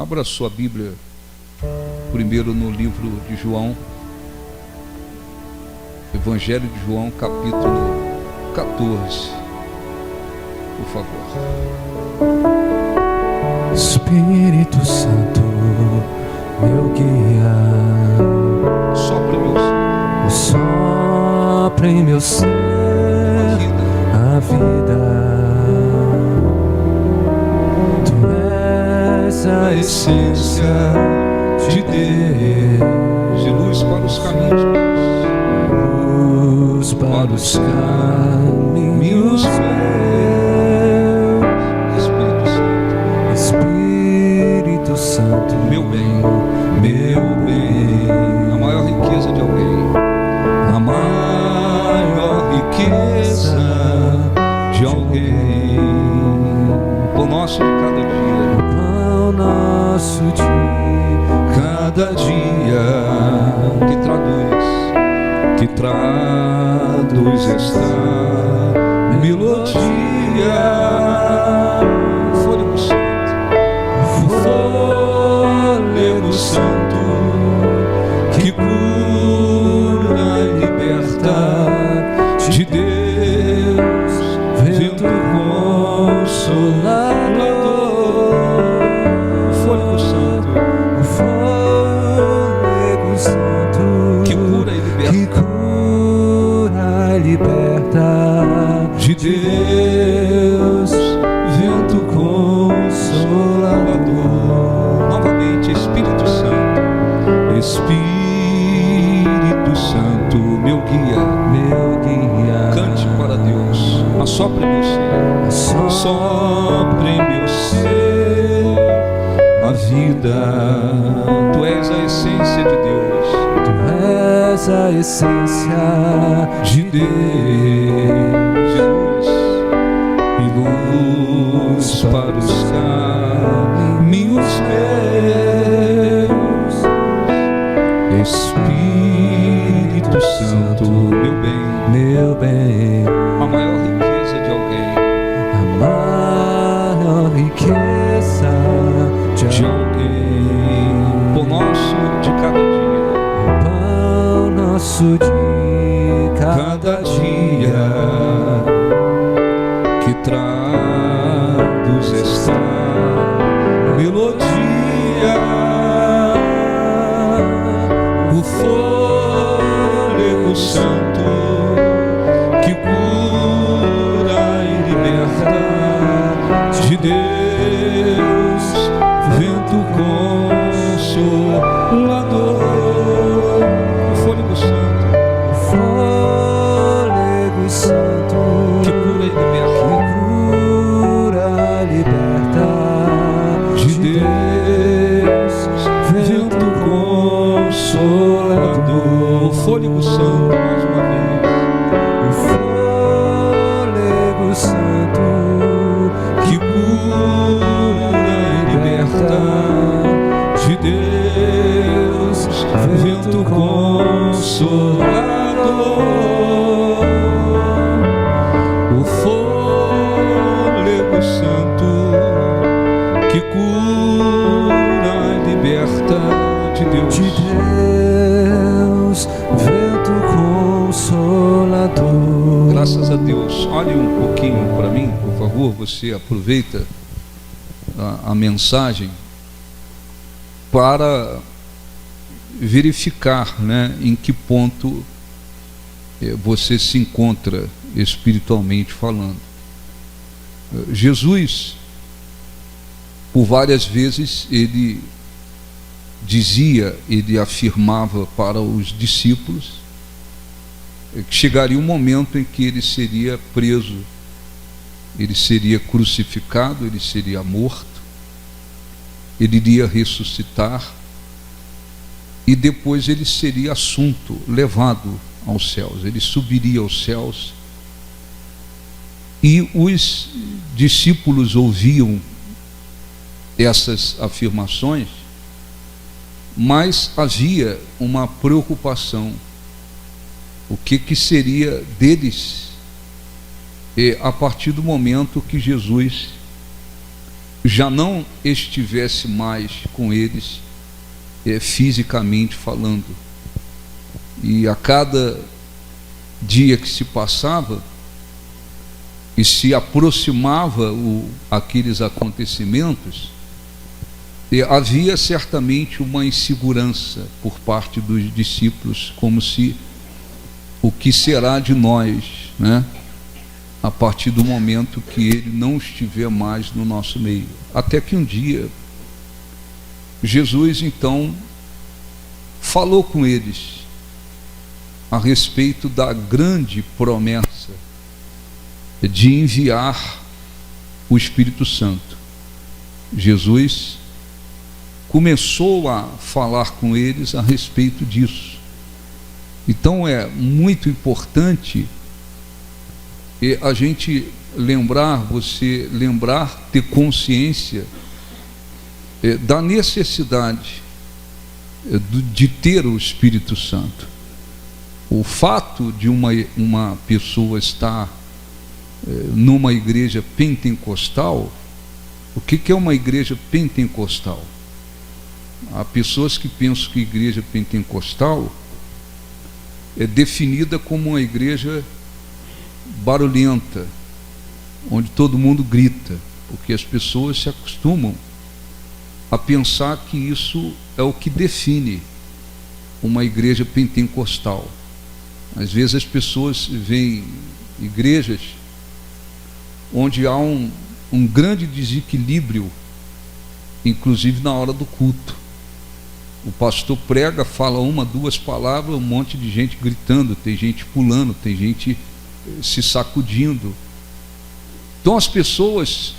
Abra sua Bíblia primeiro no livro de João, Evangelho de João, capítulo 14, por favor. Espírito Santo, meu guia, sopra em meu ser a vida. Tu és a essência de Deus, de luz para os caminhos, luz para os caminhos meus. Espírito Santo, meu bem, a maior riqueza de alguém, a maior riqueza de alguém, pão nosso de cada dia, o pão nosso de cada dia, que traduz esta melodia, fôlego santo, fôlego santo, que cura e liberta, de Deus, vento consolador, fôlego santo, o fôlego santo, que cura e liberta, de Deus, vento consolador. Novamente, Espírito Santo, Espírito Santo, meu guia, cante para Deus, assopre meu ser, sopra em meu ser a vida. Tu és a essência de Deus, Tu és a essência de Deus, e luz para os caminhos meus. Espírito Santo, meu bem, a maior riqueza de alguém, a maior riqueza de alguém, pão nosso de cada dia, o pão nosso de cada dia, que traduz esta melodia, o fôlego santo, que cura e liberta, de Deus, vento consolador, o fôlego santo, o fôlego santo, que cura e liberta, de Deus, vento consolador, o fôlego santo, mais uma vez, o fôlego santo, que cura e liberta, de Deus, vento consolador, o fôlego santo, que cura e liberta, de Deus, vento consolador. Graças a Deus. Olhe um pouquinho para mim, por favor. Você aproveita a mensagem para verificar, em que ponto você se encontra espiritualmente falando. Jesus, por várias vezes, ele dizia, ele afirmava para os discípulos que chegaria um momento em que ele seria preso, ele seria crucificado, ele seria morto, ele iria ressuscitar e depois ele seria assunto, levado aos céus, ele subiria aos céus. E os discípulos ouviam essas afirmações, mas havia uma preocupação: o que seria deles a partir do momento que Jesus já não estivesse mais com eles, fisicamente falando. E a cada dia que se passava e se aproximava aqueles acontecimentos, havia certamente uma insegurança por parte dos discípulos, como se o que será de nós, né? A partir do momento que ele não estiver mais no nosso meio. Até que um dia Jesus então falou com eles a respeito da grande promessa de enviar o Espírito Santo. Jesus começou a falar com eles a respeito disso. Então é muito importante a gente você lembrar, ter consciência da necessidade de ter o Espírito Santo. O fato de uma pessoa estar numa igreja pentecostal, o que é uma igreja pentecostal? Há pessoas que pensam que a igreja pentecostal é definida como uma igreja barulhenta, onde todo mundo grita, porque as pessoas se acostumam a pensar que isso é o que define uma igreja pentecostal. Às vezes as pessoas veem igrejas onde há um grande desequilíbrio, inclusive na hora do culto. O pastor prega, fala uma, duas palavras, um monte de gente gritando, tem gente pulando, tem gente se sacudindo. Então as pessoas,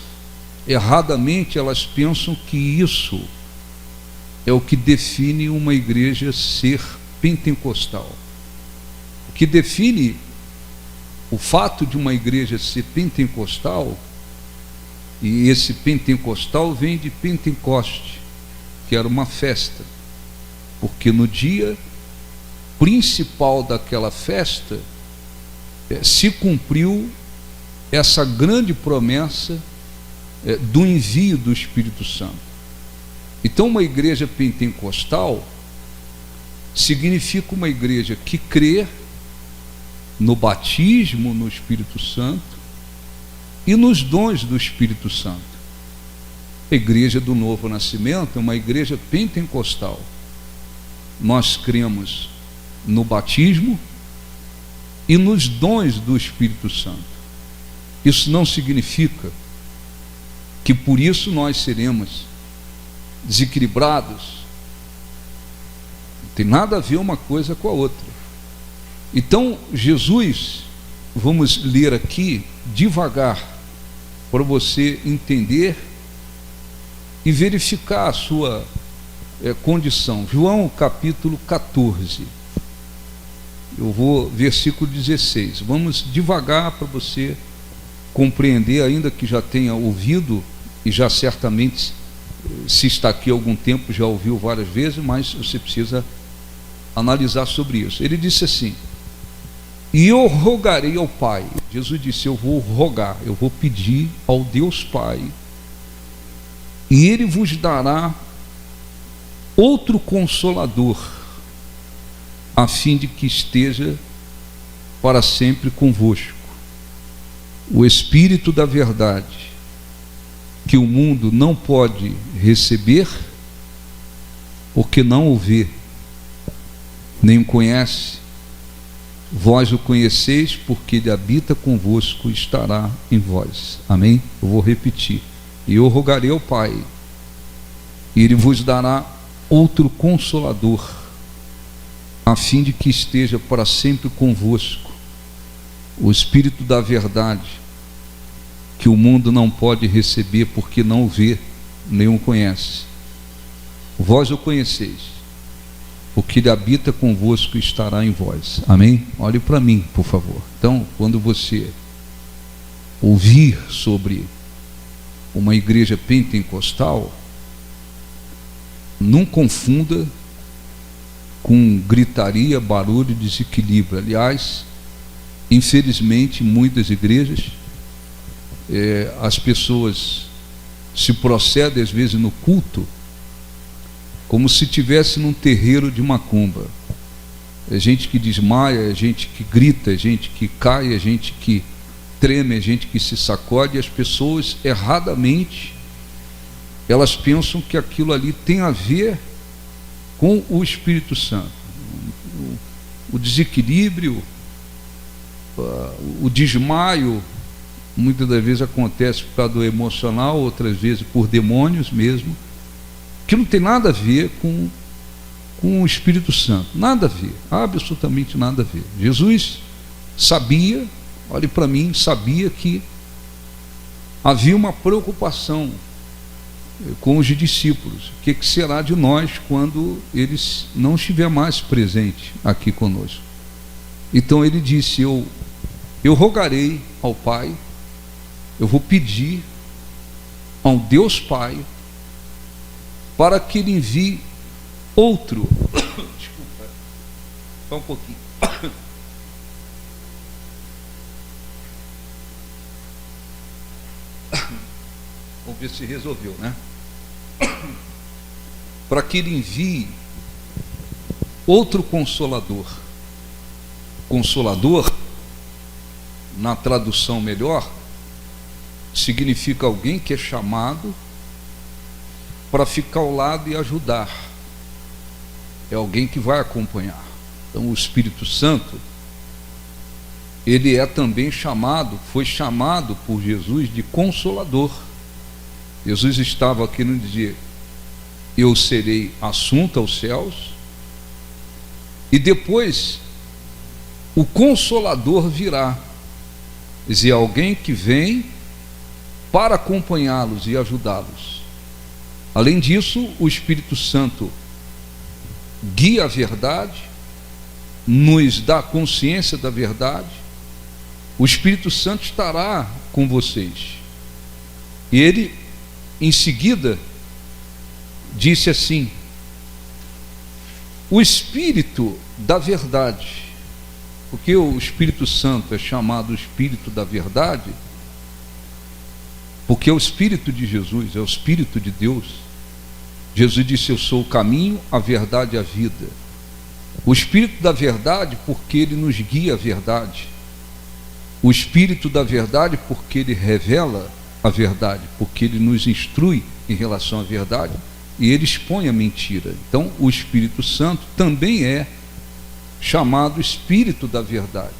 erradamente, elas pensam que isso é o que define uma igreja ser pentecostal. O que define o fato de uma igreja ser pentecostal, e esse pentecostal vem de Pentecoste, que era uma festa, porque no dia principal daquela festa se cumpriu essa grande promessa do envio do Espírito Santo. Então uma igreja pentecostal significa uma igreja que crê no batismo no Espírito Santo e nos dons do Espírito Santo. A igreja do Novo Nascimento é uma igreja pentecostal. Nós cremos no batismo e nos dons do Espírito Santo. Isso não significa que por isso nós seremos desequilibrados. Não tem nada a ver uma coisa com a outra. Então Jesus, vamos ler aqui devagar, para você entender e verificar a sua condição. João capítulo 14, eu vou versículo 16, vamos devagar para você compreender, ainda que já tenha ouvido e já certamente, se está aqui há algum tempo, já ouviu várias vezes, mas você precisa analisar sobre isso. Ele disse assim: e eu rogarei ao Pai. Jesus disse: eu vou rogar, eu vou pedir ao Deus Pai, e Ele vos dará outro Consolador, a fim de que esteja para sempre convosco, o Espírito da verdade, que o mundo não pode receber, porque não o vê, nem o conhece. Vós o conheceis, porque ele habita convosco e estará em vós. Amém? Eu vou repetir. E eu rogarei ao Pai, e Ele vos dará outro Consolador, a fim de que esteja para sempre convosco, o Espírito da verdade, que o mundo não pode receber, porque não o vê, nem o conhece. Vós o conheceis, porque ele habita convosco e estará em vós. Amém? Olhe para mim, por favor. Então, quando você ouvir sobre uma igreja pentecostal, não confunda com gritaria, barulho, desequilíbrio. Aliás, infelizmente, muitas igrejas, as pessoas se procede às vezes no culto como se estivesse num terreiro de macumba. É gente que desmaia, é gente que grita, é gente que cai, é gente que treme, é gente que se sacode, e as pessoas erradamente elas pensam que aquilo ali tem a ver com o Espírito Santo. O desequilíbrio, o desmaio, muitas das vezes acontece por causa do emocional, outras vezes por demônios mesmo, que não tem nada a ver com o Espírito Santo, nada a ver, absolutamente nada a ver. Jesus sabia, olhe para mim, sabia que havia uma preocupação com os discípulos. O que será de nós quando eles não estiver mais presente aqui conosco? Então ele disse: eu rogarei ao Pai, eu vou pedir ao Deus Pai para que ele envie outro. Desculpa, só um pouquinho. Vamos ver se resolveu, né? Para que ele envie outro consolador. Consolador, na tradução melhor, significa alguém que é chamado para ficar ao lado e ajudar. É alguém que vai acompanhar. Então o Espírito Santo, ele é também chamado, foi chamado por Jesus de Consolador. Jesus estava aqui no dizer: eu serei assunto aos céus, e depois o Consolador virá. Quer dizer, alguém que vem para acompanhá-los e ajudá-los. Além disso, o Espírito Santo guia a verdade, nos dá consciência da verdade. O Espírito Santo estará com vocês. E ele, em seguida, disse assim: o Espírito da verdade. Porque o Espírito Santo é chamado Espírito da verdade, porque é o Espírito de Jesus, é o Espírito de Deus. Jesus disse: eu sou o caminho, a verdade e a vida. O Espírito da verdade, porque ele nos guia a verdade. O Espírito da verdade, porque ele revela a verdade, porque ele nos instrui em relação à verdade e ele expõe a mentira. Então o Espírito Santo também é chamado Espírito da verdade.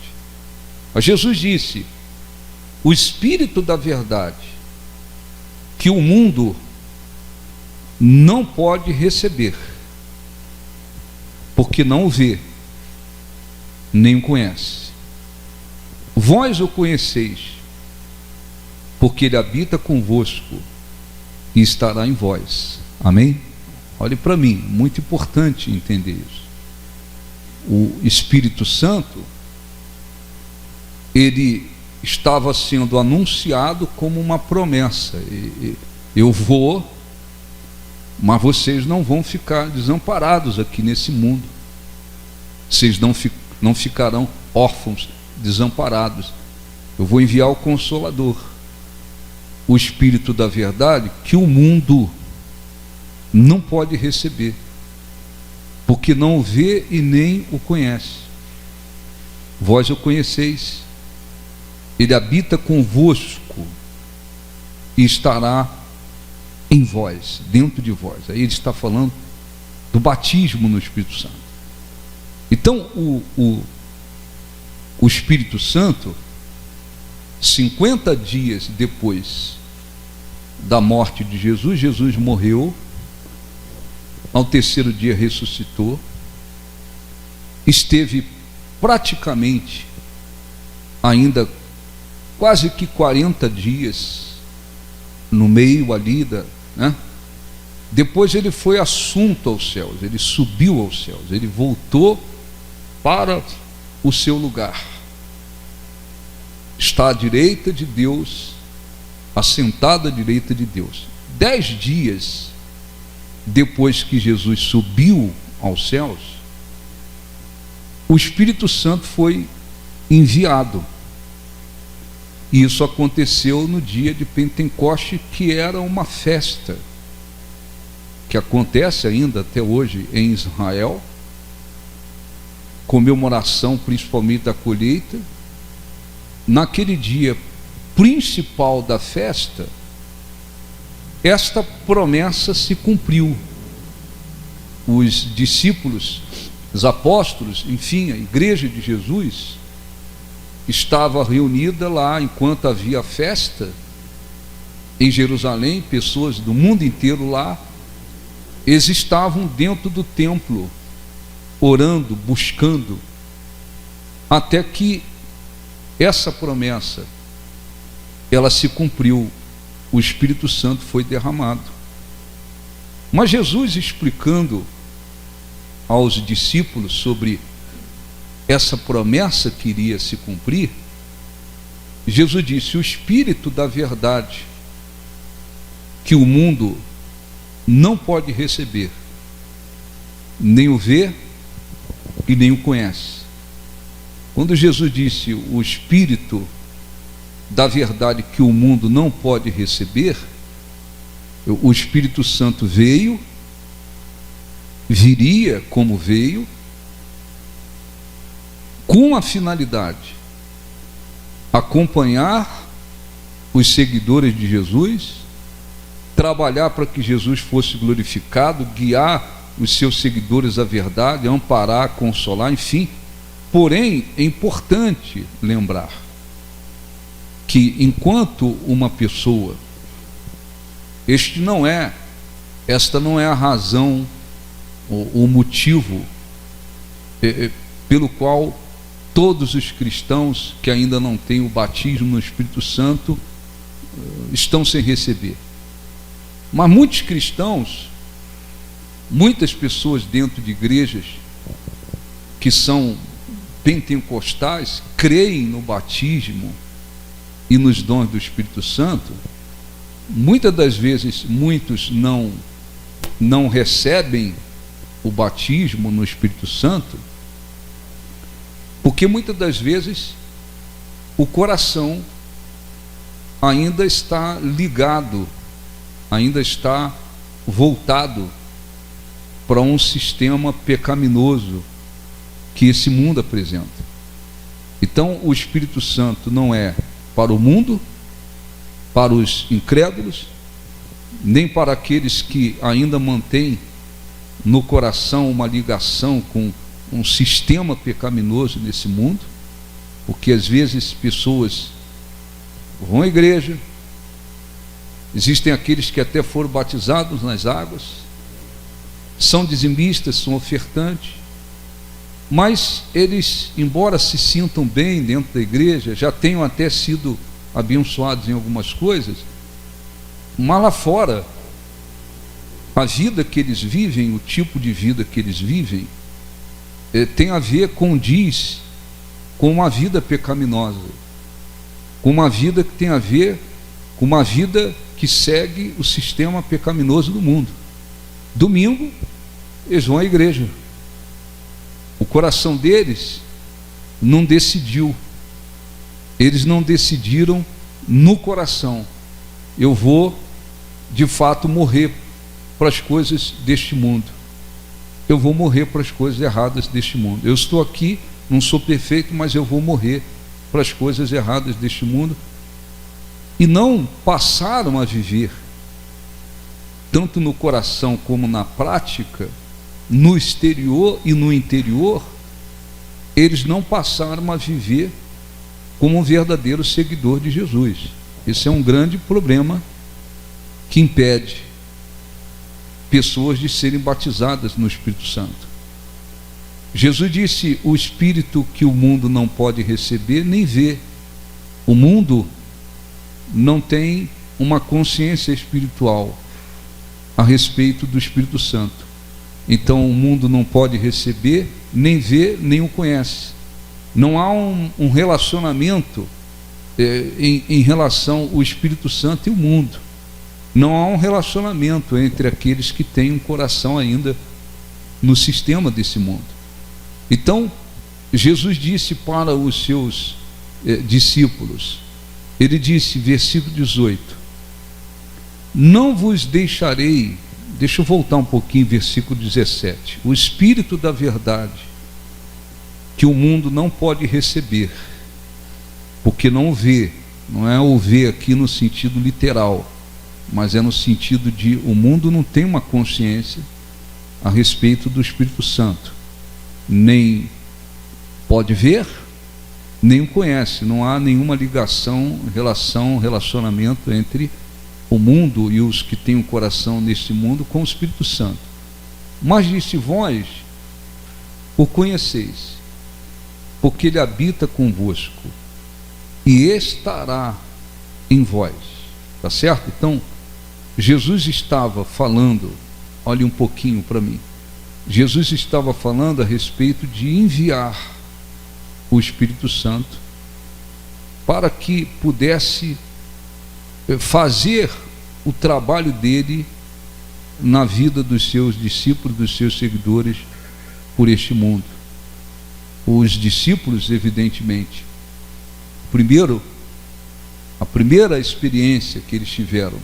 Mas Jesus disse: o Espírito da verdade, que o mundo não pode receber, porque não o vê, nem o conhece. Vós o conheceis, porque ele habita convosco e estará em vós. Amém? Olhe para mim, muito importante entender isso. O Espírito Santo, ele estava sendo anunciado como uma promessa: eu vou, mas vocês não vão ficar desamparados aqui nesse mundo, vocês não ficarão órfãos, desamparados. Eu vou enviar o Consolador, o Espírito da verdade, que o mundo não pode receber, porque não o vê e nem o conhece. Vós o conheceis, ele habita convosco e estará em vós, dentro de vós. Aí ele está falando do batismo no Espírito Santo. Então o Espírito Santo, 50 dias depois da morte de Jesus, Jesus morreu, ao terceiro dia ressuscitou, esteve praticamente ainda quase que 40 dias no meio ali né? Depois ele foi assunto aos céus, ele subiu aos céus, ele voltou para o seu lugar, está à direita de Deus, assentado à direita de Deus. 10 dias depois que Jesus subiu aos céus, o Espírito Santo foi enviado. E isso aconteceu no dia de Pentecoste, que era uma festa que acontece ainda até hoje em Israel, comemoração principalmente da colheita. Naquele dia principal da festa, esta promessa se cumpriu. Os discípulos, os apóstolos, enfim, a igreja de Jesus estava reunida lá enquanto havia festa em Jerusalém, pessoas do mundo inteiro lá. Eles estavam dentro do templo, orando, buscando, até que essa promessa, ela se cumpriu, o Espírito Santo foi derramado. Mas Jesus, explicando aos discípulos sobre essa promessa que iria se cumprir, Jesus disse: o Espírito da verdade, que o mundo não pode receber, nem o vê e nem o conhece. Quando Jesus disse o Espírito da verdade que o mundo não pode receber, o Espírito Santo veio, viria como veio, com a finalidade acompanhar os seguidores de Jesus, trabalhar para que Jesus fosse glorificado, guiar os seus seguidores à verdade, amparar, consolar, enfim. Porém, é importante lembrar que enquanto uma pessoa, esta não é a razão, o motivo pelo qual todos os cristãos que ainda não têm o batismo no Espírito Santo estão sem receber. Mas muitos cristãos, muitas pessoas dentro de igrejas que são pentecostais, creem no batismo e nos dons do Espírito Santo. Muitas das vezes, muitos não recebem o batismo no Espírito Santo, porque muitas das vezes o coração ainda está ligado, ainda está voltado para um sistema pecaminoso que esse mundo apresenta. Então, o Espírito Santo não é para o mundo, para os incrédulos, nem para aqueles que ainda mantêm no coração uma ligação com um sistema pecaminoso nesse mundo, porque às vezes pessoas vão à igreja, existem aqueles que até foram batizados nas águas, são dizimistas, são ofertantes, mas eles, embora se sintam bem dentro da igreja, já tenham até sido abençoados em algumas coisas, mas lá fora, a vida que eles vivem, o tipo de vida que eles vivem, tem a ver, condiz com uma vida pecaminosa, com uma vida que tem a ver com uma vida que segue o sistema pecaminoso do mundo. Domingo, eles vão à igreja. O coração deles não decidiu. Eles não decidiram no coração: eu vou de fato morrer para as coisas deste mundo. Eu vou morrer para as coisas erradas deste mundo. Eu estou aqui, não sou perfeito, mas eu vou morrer para as coisas erradas deste mundo. E não passaram a viver, tanto no coração como na prática, no exterior e no interior, eles não passaram a viver como um verdadeiro seguidor de Jesus. Esse é um grande problema que impede pessoas de serem batizadas no Espírito Santo. Jesus disse: o Espírito que o mundo não pode receber nem vê. O mundo não tem uma consciência espiritual a respeito do Espírito Santo. Então o mundo não pode receber, nem vê, nem o conhece. Não há um relacionamento em relação ao Espírito Santo e o mundo. Não há um relacionamento entre aqueles que têm um coração ainda no sistema desse mundo. Então, Jesus disse para os seus discípulos: Ele disse, versículo 18: não vos deixarei. Deixa eu voltar um pouquinho, versículo 17: o Espírito da verdade, que o mundo não pode receber, porque não vê. Não é o ver aqui no sentido literal, mas é no sentido de o mundo não tem uma consciência a respeito do Espírito Santo, nem pode ver, nem o conhece. Não há nenhuma ligação, relacionamento entre o mundo e os que têm o coração neste mundo com o Espírito Santo. Mas disse, vós o conheceis, porque ele habita convosco e estará em vós. Tá certo? Então, Jesus estava falando, olhe um pouquinho para mim, Jesus estava falando a respeito de enviar o Espírito Santo para que pudesse fazer o trabalho dele na vida dos seus discípulos, dos seus seguidores por este mundo. Os discípulos, evidentemente, a primeira experiência que eles tiveram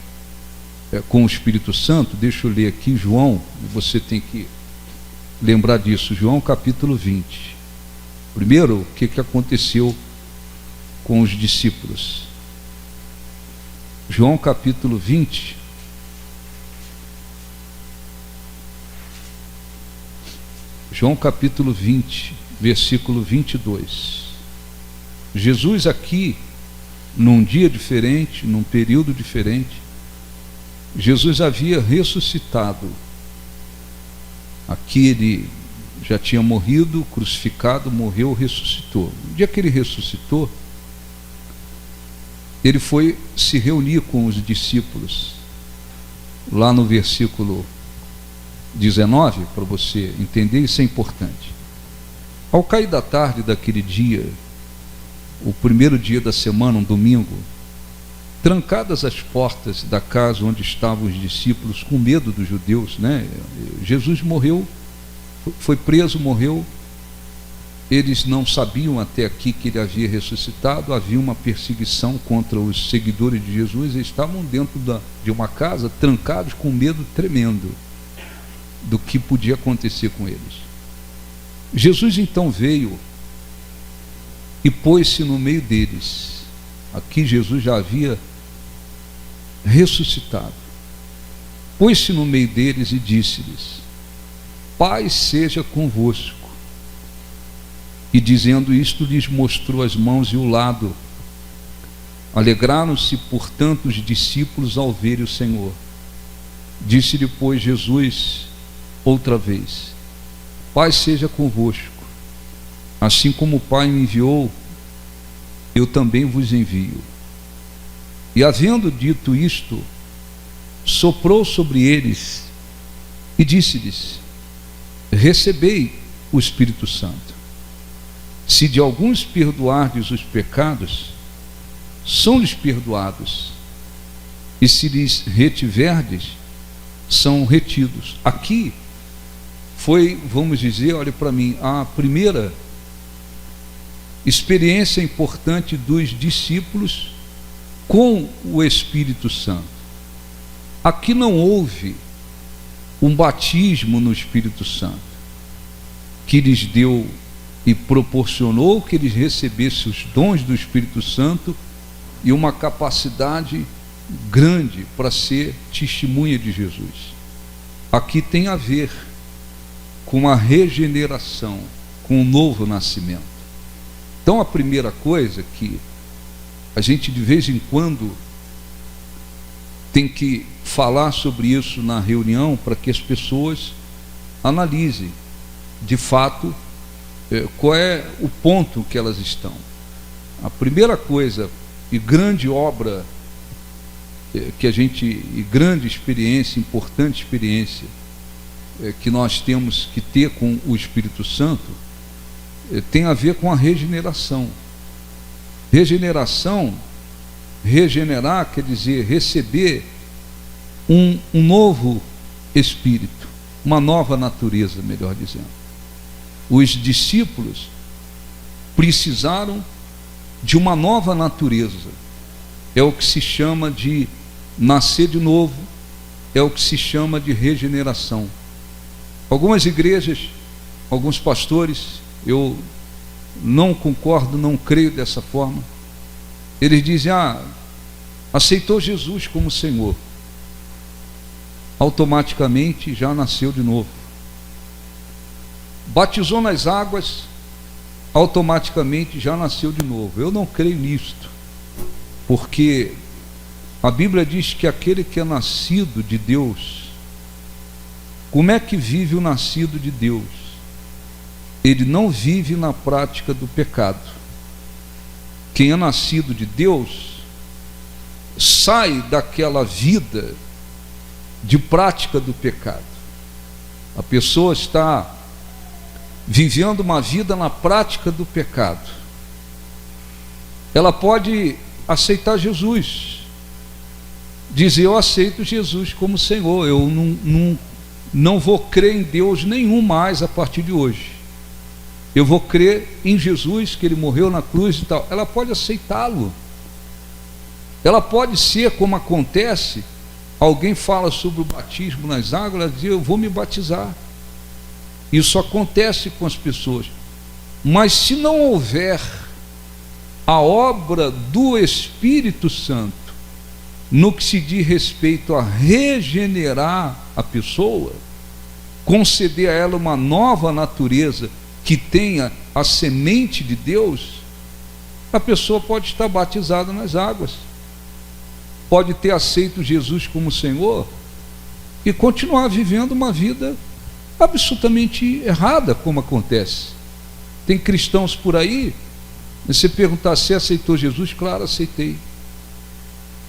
com o Espírito Santo, deixa eu ler aqui João, você tem que lembrar disso, João capítulo 20. Primeiro, o que aconteceu com os discípulos? João capítulo 20, João capítulo 20, versículo 22. Jesus aqui, num dia diferente, num período diferente, Jesus havia ressuscitado. Aqui ele já tinha morrido, crucificado, morreu, ressuscitou. No dia que ele ressuscitou, ele foi se reunir com os discípulos, lá no versículo 19, para você entender, isso é importante. Ao cair da tarde daquele dia, o primeiro dia da semana, um domingo, trancadas as portas da casa onde estavam os discípulos, com medo dos judeus, né? Jesus morreu, foi preso, morreu. Eles não sabiam até aqui que ele havia ressuscitado. Havia uma perseguição contra os seguidores de Jesus. Eles estavam dentro de uma casa, trancados, com medo tremendo do que podia acontecer com eles. Jesus então veio e pôs-se no meio deles. Aqui Jesus já havia ressuscitado. Pôs-se no meio deles e disse-lhes: paz seja convosco. E dizendo isto, lhes mostrou as mãos e o lado. Alegraram-se, portanto, os discípulos ao verem o Senhor. Disse-lhe, pois, Jesus outra vez: paz seja convosco. Assim como o Pai me enviou, eu também vos envio. E havendo dito isto, soprou sobre eles e disse-lhes: recebei o Espírito Santo. Se de alguns perdoardes os pecados, são-lhes perdoados, e se lhes retiverdes, são retidos. Aqui foi, vamos dizer, olha para mim, a primeira experiência importante dos discípulos com o Espírito Santo. Aqui não houve um batismo no Espírito Santo que lhes deu e proporcionou que eles recebessem os dons do Espírito Santo e uma capacidade grande para ser testemunha de Jesus. Aqui tem a ver com a regeneração, com o novo nascimento. Então a primeira coisa que a gente de vez em quando tem que falar sobre isso na reunião, para que as pessoas analisem de fato qual é o ponto que elas estão. A primeira coisa e grande obra que a gente, e grande experiência, importante experiência que nós temos que ter com o Espírito Santo tem a ver com a regeneração. Regeneração, regenerar quer dizer receber um novo espírito, uma nova natureza, melhor dizendo. Os discípulos precisaram de uma nova natureza, é o que se chama de nascer de novo, é o que se chama de regeneração. Algumas igrejas, alguns pastores, eu não concordo, não creio dessa forma. Eles dizem: aceitou Jesus como Senhor, automaticamente já nasceu de novo. Batizou nas águas, automaticamente já nasceu de novo. Eu não creio nisto, porque a Bíblia diz que aquele que é nascido de Deus, como é que vive o nascido de Deus? Ele não vive na prática do pecado. Quem é nascido de Deus sai daquela vida de prática do pecado. A pessoa está vivendo uma vida na prática do pecado. Ela pode aceitar Jesus, dizer: eu aceito Jesus como Senhor, eu não vou crer em Deus nenhum mais a partir de hoje, eu vou crer em Jesus, que Ele morreu na cruz e tal. Ela pode aceitá-lo. Ela pode ser, como acontece, alguém fala sobre o batismo nas águas, ela diz: eu vou me batizar. Isso acontece com as pessoas. Mas se não houver a obra do Espírito Santo no que se diz respeito a regenerar a pessoa, conceder a ela uma nova natureza que tenha a semente de Deus, a pessoa pode estar batizada nas águas, pode ter aceito Jesus como Senhor e continuar vivendo uma vida absolutamente errada, como acontece. Tem cristãos por aí, você perguntar: se aceitou Jesus? Claro, aceitei.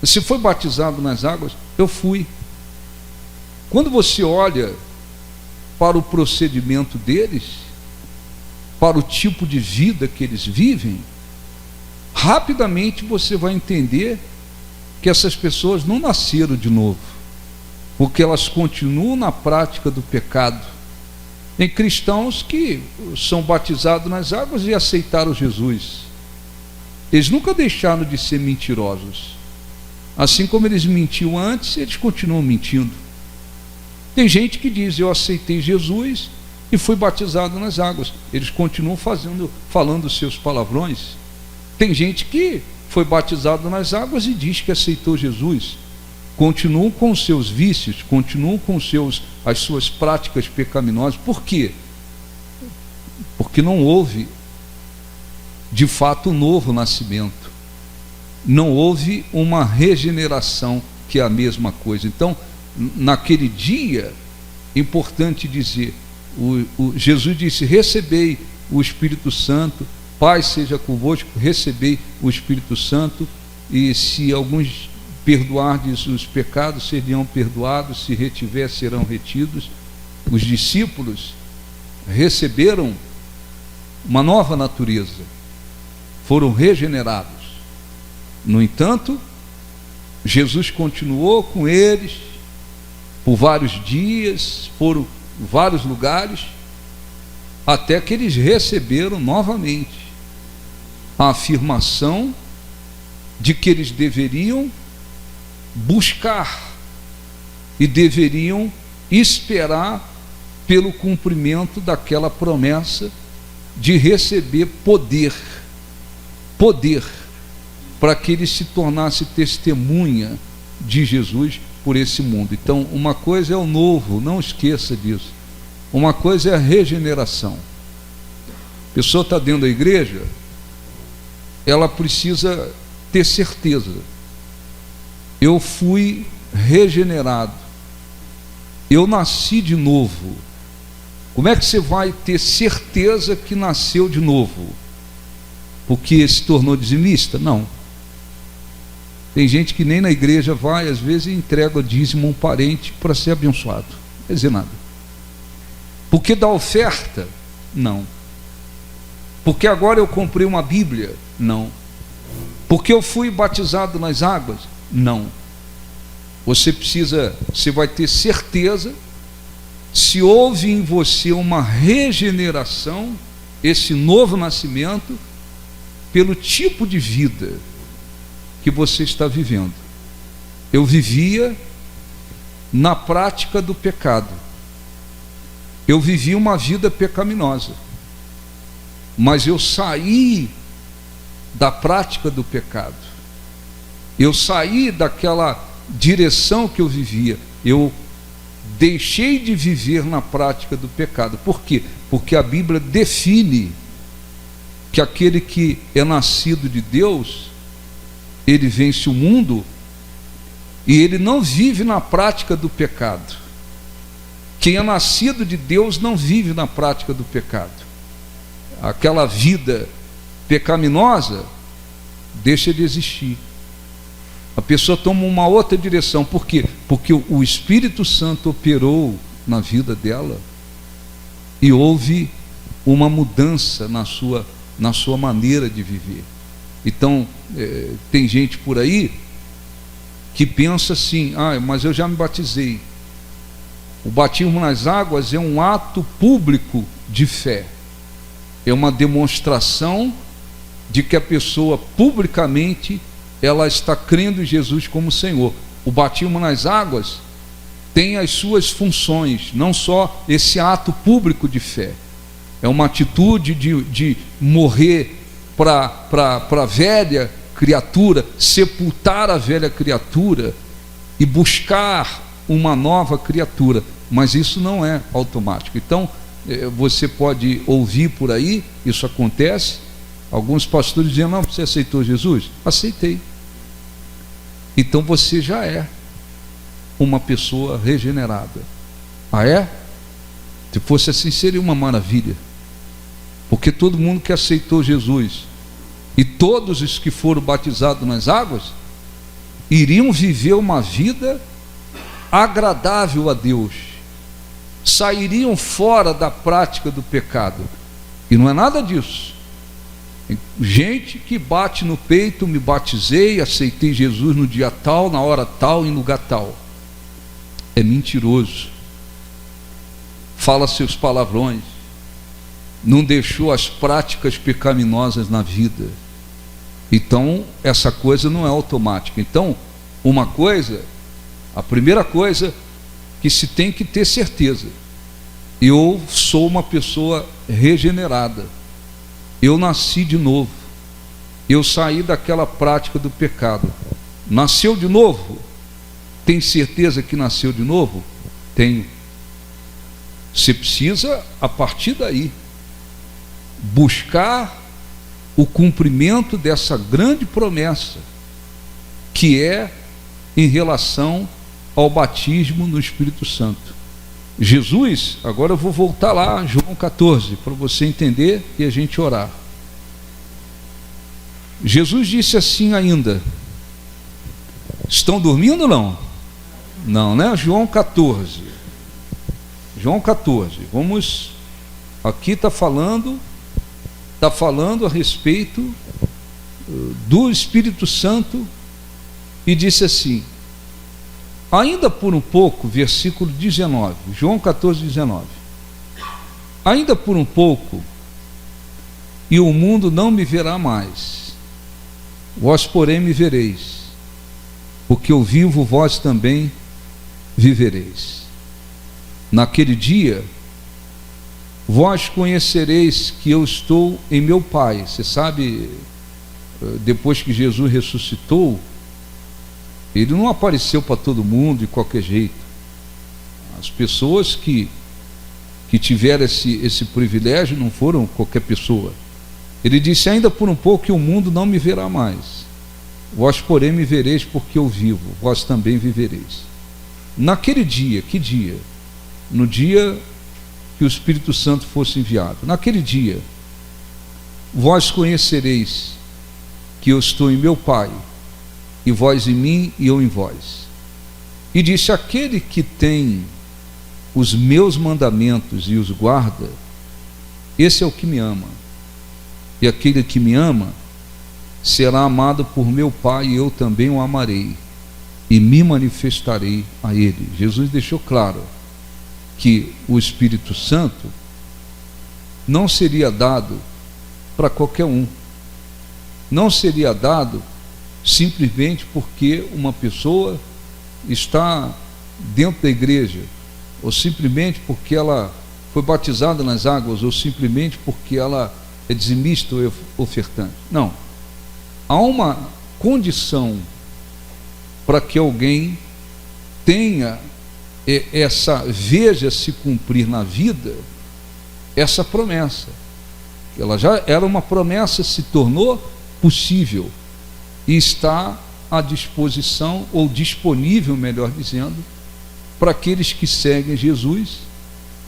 Você foi batizado nas águas? Eu fui. Quando você olha para o procedimento deles, para o tipo de vida que eles vivem, rapidamente você vai entender que essas pessoas não nasceram de novo, porque elas continuam na prática do pecado. Tem cristãos que são batizados nas águas e aceitaram Jesus. Eles nunca deixaram de ser mentirosos. Assim como eles mentiam antes, eles continuam mentindo. Tem gente que diz: eu aceitei Jesus e fui batizado nas águas. Eles continuam falando os seus palavrões. Tem gente que foi batizado nas águas e diz que aceitou Jesus. Continuam com os seus vícios, continuam com as suas práticas pecaminosas. Por quê? Porque não houve, de fato, um novo nascimento. Não houve uma regeneração, que é a mesma coisa. Então, naquele dia, importante dizer, Jesus disse: recebei o Espírito Santo, paz seja convosco, recebei o Espírito Santo, e se alguns perdoardes os pecados, seriam perdoados, se retiver, serão retidos. Os discípulos receberam uma nova natureza, foram regenerados. No entanto, Jesus continuou com eles por vários dias, foram vários lugares, até que eles receberam novamente a afirmação de que eles deveriam buscar e deveriam esperar pelo cumprimento daquela promessa de receber poder para que ele se tornasse testemunha de Jesus por esse mundo. Então, uma coisa é o novo, não esqueça disso. Uma coisa é a regeneração. A pessoa está dentro da igreja, ela precisa ter certeza: eu fui regenerado, eu nasci de novo. Como é que você vai ter certeza que nasceu de novo? Porque se tornou dizimista? Não. Tem gente que nem na igreja vai, às vezes entrega dízimo a um parente para ser abençoado. Não quer dizer nada. Porque dá oferta? Não. Porque agora eu comprei uma Bíblia? Não. Porque eu fui batizado nas águas? Não. Você vai ter certeza se houve em você uma regeneração, esse novo nascimento, pelo tipo de vida que você está vivendo. Eu vivia na prática do pecado. Eu vivia uma vida pecaminosa. Mas eu saí da prática do pecado. Eu saí daquela direção que eu vivia. Eu deixei de viver na prática do pecado. Por quê? Porque a Bíblia define que aquele que é nascido de Deus, ele vence o mundo e ele não vive na prática do pecado. Quem é nascido de Deus não vive na prática do pecado. Aquela vida pecaminosa deixa de existir. A pessoa toma uma outra direção. Por quê? Porque o Espírito Santo operou na vida dela e houve uma mudança na sua maneira de viver. Então, tem gente por aí que pensa assim: mas eu já me batizei. O batismo nas águas é um ato público de fé. É uma demonstração de que a pessoa publicamente ela está crendo em Jesus como Senhor. O batismo nas águas tem as suas funções, não só esse ato público de fé. É uma atitude de morrer para a velha criatura, sepultar a velha criatura e buscar uma nova criatura. Mas isso não é automático. Então, você pode ouvir por aí, isso acontece, alguns pastores dizendo: não, você aceitou Jesus? Aceitei. Então você já é uma pessoa regenerada. É? Se fosse assim, seria uma maravilha. Porque todo mundo que aceitou Jesus e todos os que foram batizados nas águas iriam viver uma vida agradável a Deus, sairiam fora da prática do pecado. E não é nada disso. Gente que bate no peito: me batizei, aceitei Jesus no dia tal, na hora tal, em lugar tal. É mentiroso, fala seus palavrões, não deixou as práticas pecaminosas na vida. Então essa coisa não é automática. Então, a primeira coisa que se tem que ter certeza: eu sou uma pessoa regenerada, eu nasci de novo, eu saí daquela prática do pecado. Nasceu de novo? Tem certeza que nasceu de novo? Tenho. Você precisa, a partir daí, buscar o cumprimento dessa grande promessa, que é em relação ao batismo no Espírito Santo. Jesus, agora eu vou voltar lá, João 14, para você entender e a gente orar. Jesus disse assim ainda. Estão dormindo ou não? Não, né? João 14. João 14. Vamos, aqui está falando a respeito do Espírito Santo, e disse assim: ainda por um pouco, versículo 19, João 14, 19. Ainda por um pouco, e o mundo não me verá mais, vós porém me vereis, porque eu vivo, vós também vivereis. Naquele dia, vós conhecereis que eu estou em meu Pai. Você sabe, depois que Jesus ressuscitou, ele não apareceu para todo mundo de qualquer jeito. As pessoas que tiveram esse privilégio não foram qualquer pessoa. Ele disse: ainda por um pouco que o mundo não me verá mais, vós porém me vereis, porque eu vivo, vós também vivereis. Naquele dia, que dia? No dia que o Espírito Santo fosse enviado. Naquele dia, vós conhecereis que eu estou em meu Pai, e vós em mim e eu em vós. E disse: aquele que tem os meus mandamentos e os guarda, esse é o que me ama. E aquele que me ama será amado por meu Pai, e eu também o amarei e me manifestarei a ele. Jesus deixou claro que o Espírito Santo não seria dado para qualquer um, não seria dado simplesmente porque uma pessoa está dentro da igreja, ou simplesmente porque ela foi batizada nas águas, ou simplesmente porque ela é dizimista ou ofertante. Não. Há uma condição para que alguém tenha veja se cumprir na vida essa promessa. Ela já era uma promessa, se tornou possível e está à disposição, ou disponível, melhor dizendo, para aqueles que seguem Jesus,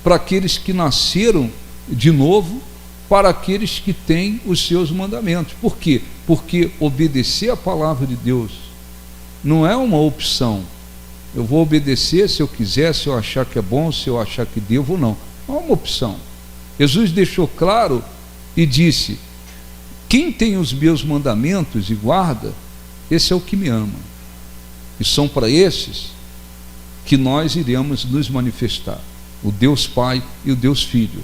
para aqueles que nasceram de novo, para aqueles que têm os seus mandamentos. Por quê? Porque obedecer a palavra de Deus não é uma opção. Eu vou obedecer se eu quiser, se eu achar que é bom, se eu achar que devo, não. Não é uma opção. Jesus deixou claro e disse: quem tem os meus mandamentos e guarda, esse é o que me ama. E são para esses que nós iremos nos manifestar, o Deus Pai e o Deus Filho.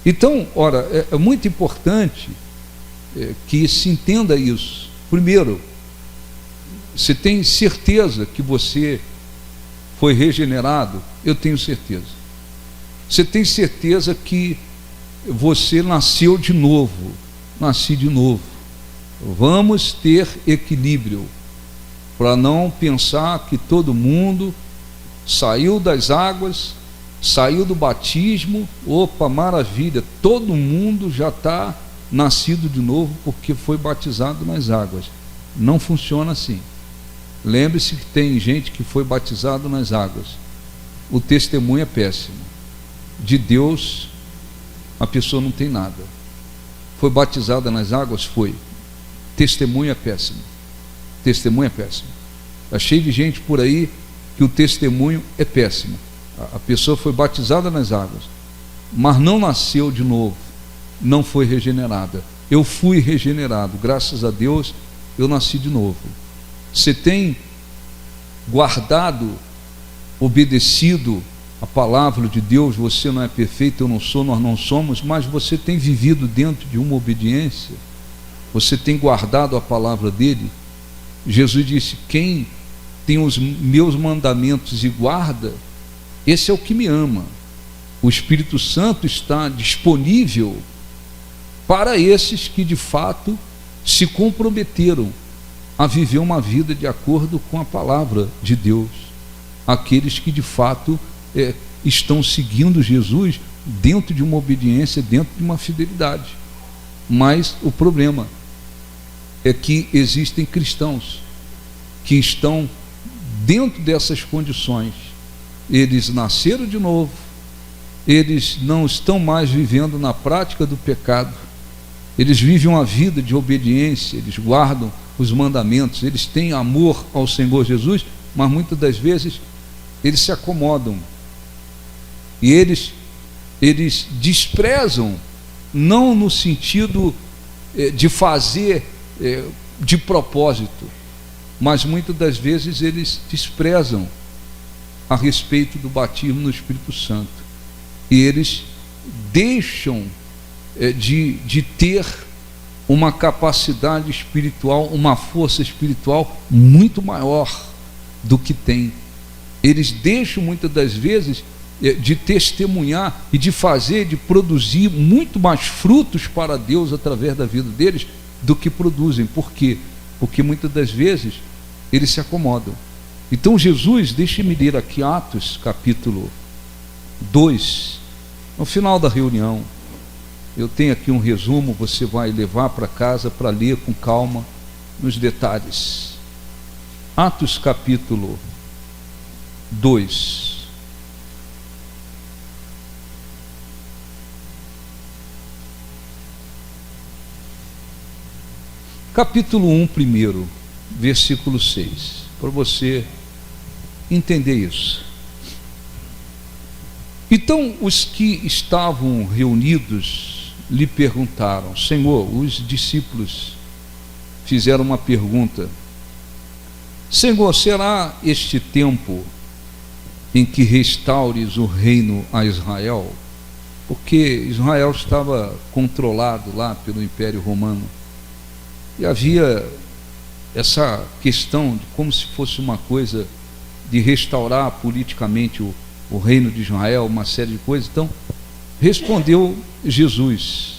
Então, ora, é muito importante que se entenda isso. Primeiro, você tem certeza que você foi regenerado? Eu tenho certeza. Você tem certeza que você nasceu de novo? Nasci de novo. Vamos ter equilíbrio, para não pensar que todo mundo saiu das águas, saiu do batismo, opa, maravilha, todo mundo já está nascido de novo porque foi batizado nas águas. Não funciona assim. Lembre-se que tem gente que foi batizado nas águas, o testemunho é péssimo. De Deus a pessoa não tem nada. Foi batizada nas águas? Foi. Testemunho é péssimo. Testemunho é péssimo. Está cheio de gente por aí que o testemunho é péssimo. A pessoa foi batizada nas águas, mas não nasceu de novo, não foi regenerada. Eu fui regenerado, graças a Deus eu nasci de novo. Você tem guardado, obedecido a palavra de Deus? Você não é perfeito, eu não sou, nós não somos, mas você tem vivido dentro de uma obediência? Você tem guardado a palavra dele? Jesus disse: quem tem os meus mandamentos e guarda, esse é o que me ama. O Espírito Santo está disponível para esses que de fato se comprometeram a viver uma vida de acordo com a palavra de Deus, aqueles que de fato estão seguindo Jesus dentro de uma obediência, dentro de uma fidelidade. Mas o problema é que existem cristãos que estão dentro dessas condições. Eles nasceram de novo, eles não estão mais vivendo na prática do pecado, eles vivem uma vida de obediência, eles guardam os mandamentos, eles têm amor ao Senhor Jesus, mas muitas das vezes eles se acomodam e eles desprezam, não no sentido de fazer de propósito, mas muitas das vezes eles desprezam a respeito do batismo no Espírito Santo, e eles deixam de ter uma capacidade espiritual, uma força espiritual muito maior do que tem. Eles deixam muitas das vezes de testemunhar e de fazer, de produzir muito mais frutos para Deus através da vida deles do que produzem. Por quê? Porque muitas das vezes eles se acomodam. Então Jesus, deixe-me ler aqui Atos capítulo 2, no final da reunião. Eu tenho aqui um resumo, você vai levar para casa para ler com calma nos detalhes. Atos capítulo 2. Capítulo 1 primeiro, versículo 6, para você entender isso. Então os que estavam reunidos lhe perguntaram: Senhor, os discípulos fizeram uma pergunta: Senhor, será este tempo em que restaures o reino a Israel? Porque Israel estava controlado lá pelo Império Romano, e havia essa questão de como se fosse uma coisa de restaurar politicamente o reino de Israel, uma série de coisas. Então, respondeu Jesus: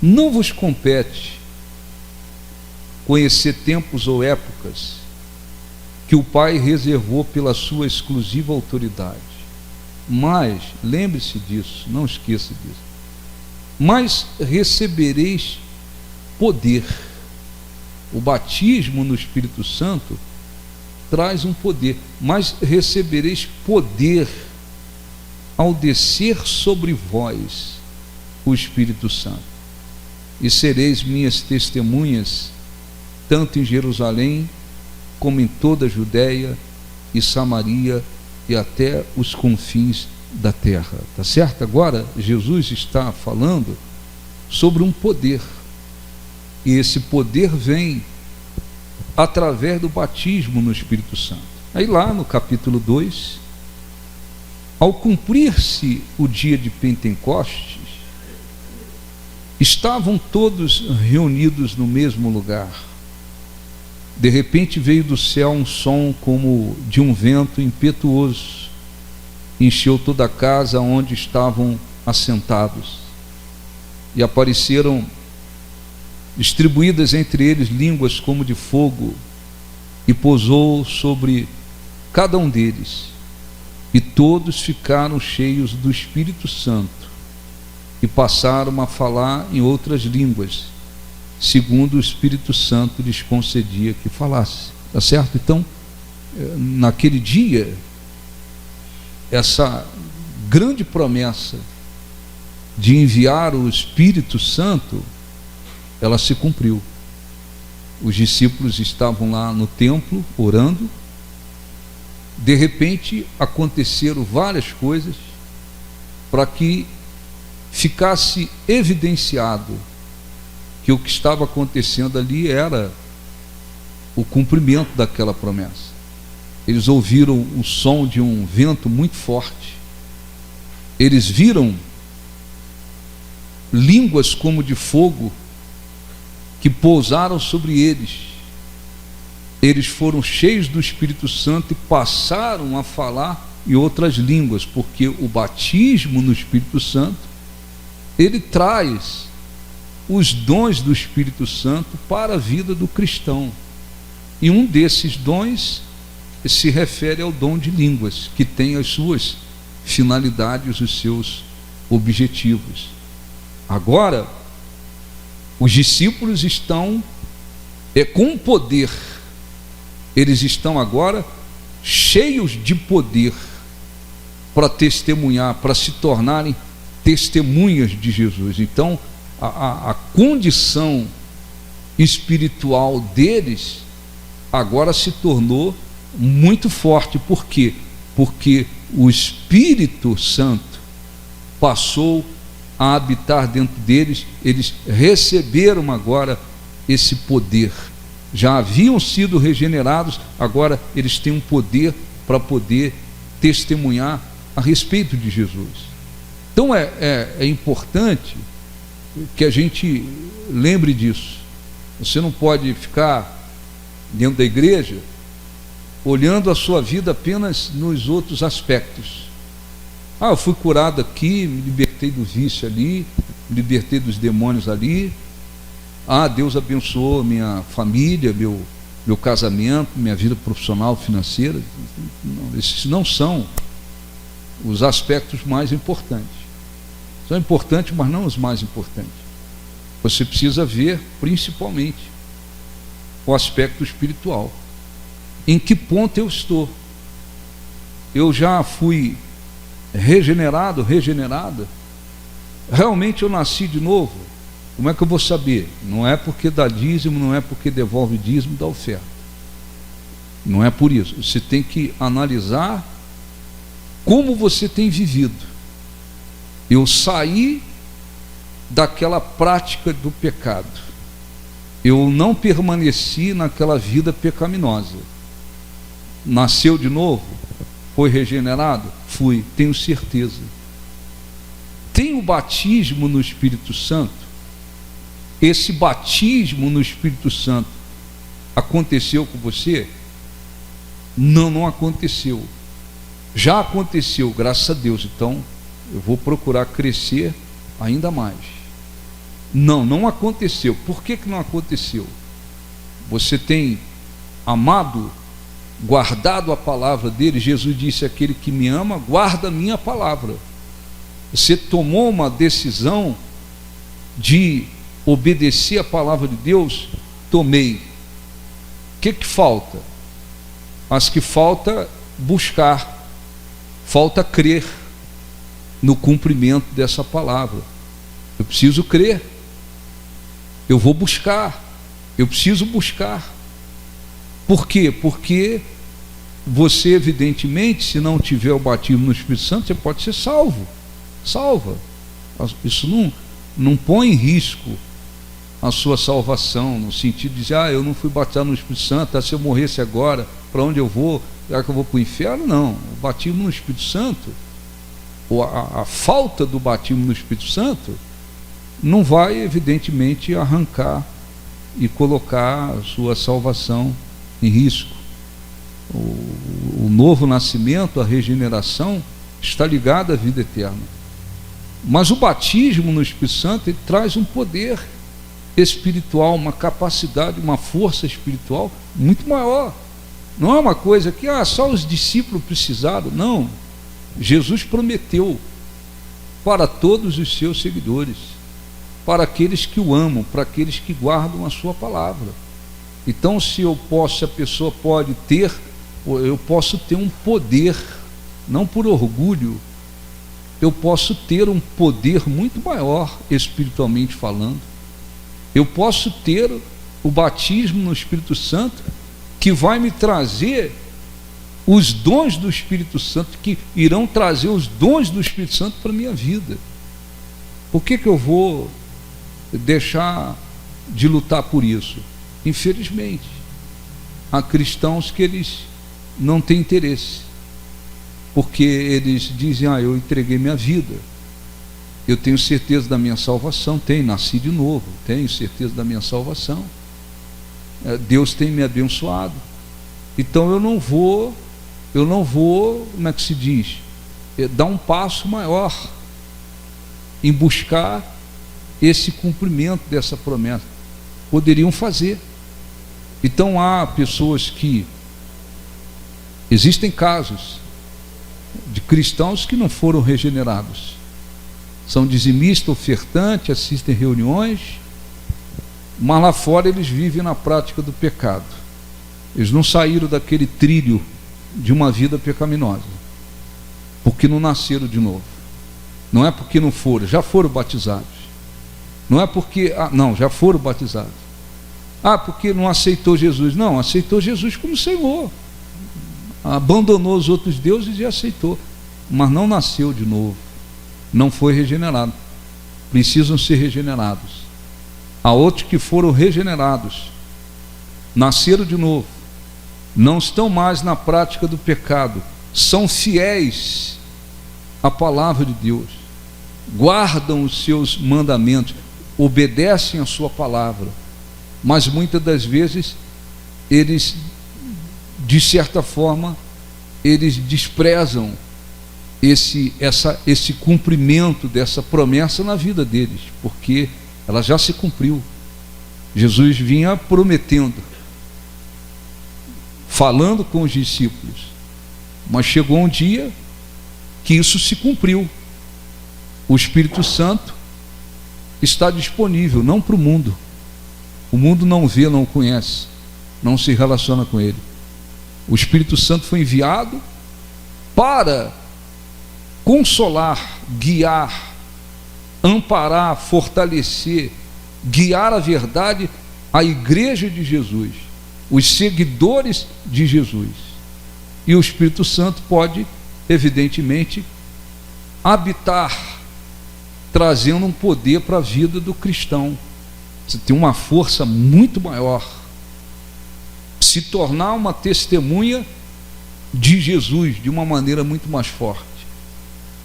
não vos compete conhecer tempos ou épocas que o Pai reservou pela sua exclusiva autoridade. Mas, lembre-se disso, não esqueça disso, mas recebereis poder. O batismo no Espírito Santo traz um poder, mas recebereis poder ao descer sobre vós o Espírito Santo, e sereis minhas testemunhas, tanto em Jerusalém, como em toda a Judéia e Samaria e até os confins da terra. Tá certo? Agora, Jesus está falando sobre um poder, e esse poder vem através do batismo no Espírito Santo. Aí lá no capítulo 2, ao cumprir-se o dia de Pentecostes, estavam todos reunidos no mesmo lugar. De repente veio do céu um som como de um vento impetuoso, encheu toda a casa onde estavam assentados, e apareceram distribuídas entre eles línguas como de fogo, e pousou sobre cada um deles, e todos ficaram cheios do Espírito Santo, e passaram a falar em outras línguas, segundo o Espírito Santo lhes concedia que falasse. Tá certo? Então, naquele dia, essa grande promessa de enviar o Espírito Santo, ela se cumpriu. Os discípulos estavam lá no templo orando. De repente aconteceram várias coisas para que ficasse evidenciado que o que estava acontecendo ali era o cumprimento daquela promessa. Eles ouviram o som de um vento muito forte, eles viram línguas como de fogo que pousaram sobre eles. Eles foram cheios do Espírito Santo e passaram a falar em outras línguas, porque o batismo no Espírito Santo, ele traz os dons do Espírito Santo para a vida do cristão, e um desses dons se refere ao dom de línguas, que tem as suas finalidades, os seus objetivos. Agora, os discípulos estão com poder, eles estão agora cheios de poder para testemunhar, para se tornarem testemunhas de Jesus. Então, a condição espiritual deles agora se tornou muito forte. Por quê? Porque o Espírito Santo passou a habitar dentro deles, eles receberam agora esse poder. Já haviam sido regenerados, agora eles têm um poder para poder testemunhar a respeito de Jesus. Então é importante que a gente lembre disso. Você não pode ficar dentro da igreja olhando a sua vida apenas nos outros aspectos. Eu fui curado aqui, me libertei do vício ali, me libertei dos demônios ali. Deus abençoou minha família, meu casamento, minha vida profissional, financeira. Não, esses não são os aspectos mais importantes. São importantes, mas não os mais importantes. Você precisa ver, principalmente, o aspecto espiritual. Em que ponto eu estou? Eu já fui regenerado, regenerada? Realmente eu nasci de novo? Como é que eu vou saber? Não é porque dá dízimo, não é porque devolve dízimo, dá oferta. Não é por isso. Você tem que analisar como você tem vivido. Eu saí daquela prática do pecado. Eu não permaneci naquela vida pecaminosa. Nasceu de novo? Foi regenerado? Fui, tenho certeza. Tem o batismo no Espírito Santo. Esse batismo no Espírito Santo Aconteceu com você? Não, não aconteceu. Já aconteceu, graças a Deus. Então, eu vou procurar crescer ainda mais. Não, não aconteceu. Por que não aconteceu? Você tem amado, guardado a palavra dele. Jesus disse: aquele que me ama, guarda a minha palavra. Você tomou uma decisão de obedecer a palavra de Deus? Tomei. O que falta? Mas que falta buscar, falta crer no cumprimento dessa palavra. Eu preciso crer, eu vou buscar, eu preciso buscar. Por quê? Porque você, evidentemente, se não tiver o batismo no Espírito Santo, você pode ser salvo, salva. Isso não põe em risco a sua salvação, no sentido de dizer: eu não fui batizado no Espírito Santo, se eu morresse agora, para onde eu vou? Será que eu vou para o inferno? Não. O batismo no Espírito Santo, ou a falta do batismo no Espírito Santo, não vai, evidentemente, arrancar e colocar a sua salvação em risco. O novo nascimento, a regeneração, está ligada à vida eterna. Mas o batismo no Espírito Santo, ele traz um poder espiritual, uma capacidade, uma força espiritual muito maior. Não é uma coisa que só os discípulos precisaram. Não. Jesus prometeu para todos os seus seguidores, para aqueles que o amam, para aqueles que guardam a sua palavra. Então, se a pessoa pode ter, eu posso ter um poder, não por orgulho, eu posso ter um poder muito maior, espiritualmente falando. Eu posso ter o batismo no Espírito Santo, que vai me trazer os dons do Espírito Santo, que irão trazer os dons do Espírito Santo para a minha vida. Por que eu vou deixar de lutar por isso? Infelizmente, há cristãos que eles não têm interesse, porque eles dizem: eu entreguei minha vida, eu tenho certeza da minha salvação, nasci de novo, tenho certeza da minha salvação, Deus tem me abençoado, então eu não vou, como é que se diz, dar um passo maior em buscar esse cumprimento dessa promessa. Poderiam fazer. Então há pessoas que, existem casos de cristãos que não foram regenerados, são dizimistas, ofertantes, assistem reuniões, mas lá fora eles vivem na prática do pecado. Eles não saíram daquele trilho de uma vida pecaminosa, porque não nasceram de novo. Não é porque não foram, já foram batizados. Não é porque, já foram batizados. Porque não aceitou Jesus. Não, aceitou Jesus como Senhor, abandonou os outros deuses e aceitou, mas não nasceu de novo, não foi regenerado. Precisam ser regenerados. Há outros que foram regenerados, nasceram de novo, não estão mais na prática do pecado, são fiéis à palavra de Deus, guardam os seus mandamentos, obedecem a sua palavra, mas muitas das vezes eles, de certa forma, eles desprezam esse cumprimento dessa promessa na vida deles, porque ela já se cumpriu. Jesus vinha prometendo, falando com os discípulos, mas chegou um dia que isso se cumpriu. O Espírito Santo está disponível, não para o mundo. O mundo não vê, não conhece, não se relaciona com ele. O Espírito Santo foi enviado para consolar, guiar, amparar, fortalecer, guiar a verdade à igreja de Jesus, os seguidores de Jesus. E o Espírito Santo pode, evidentemente, habitar, trazendo um poder para a vida do cristão. Você tem uma força muito maior, se tornar uma testemunha de Jesus de uma maneira muito mais forte,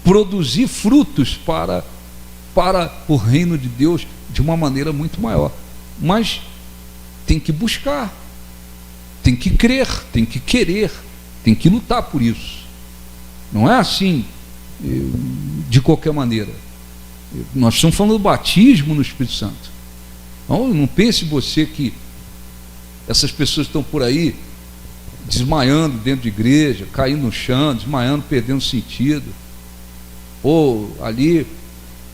produzir frutos para o reino de Deus de uma maneira muito maior. Mas tem que buscar, tem que crer, tem que querer, tem que lutar por isso. Não é assim, de qualquer maneira. Nós estamos falando do batismo no Espírito Santo. Então, não pense você que essas pessoas estão por aí desmaiando dentro de igreja, caindo no chão, desmaiando, perdendo sentido. Ou ali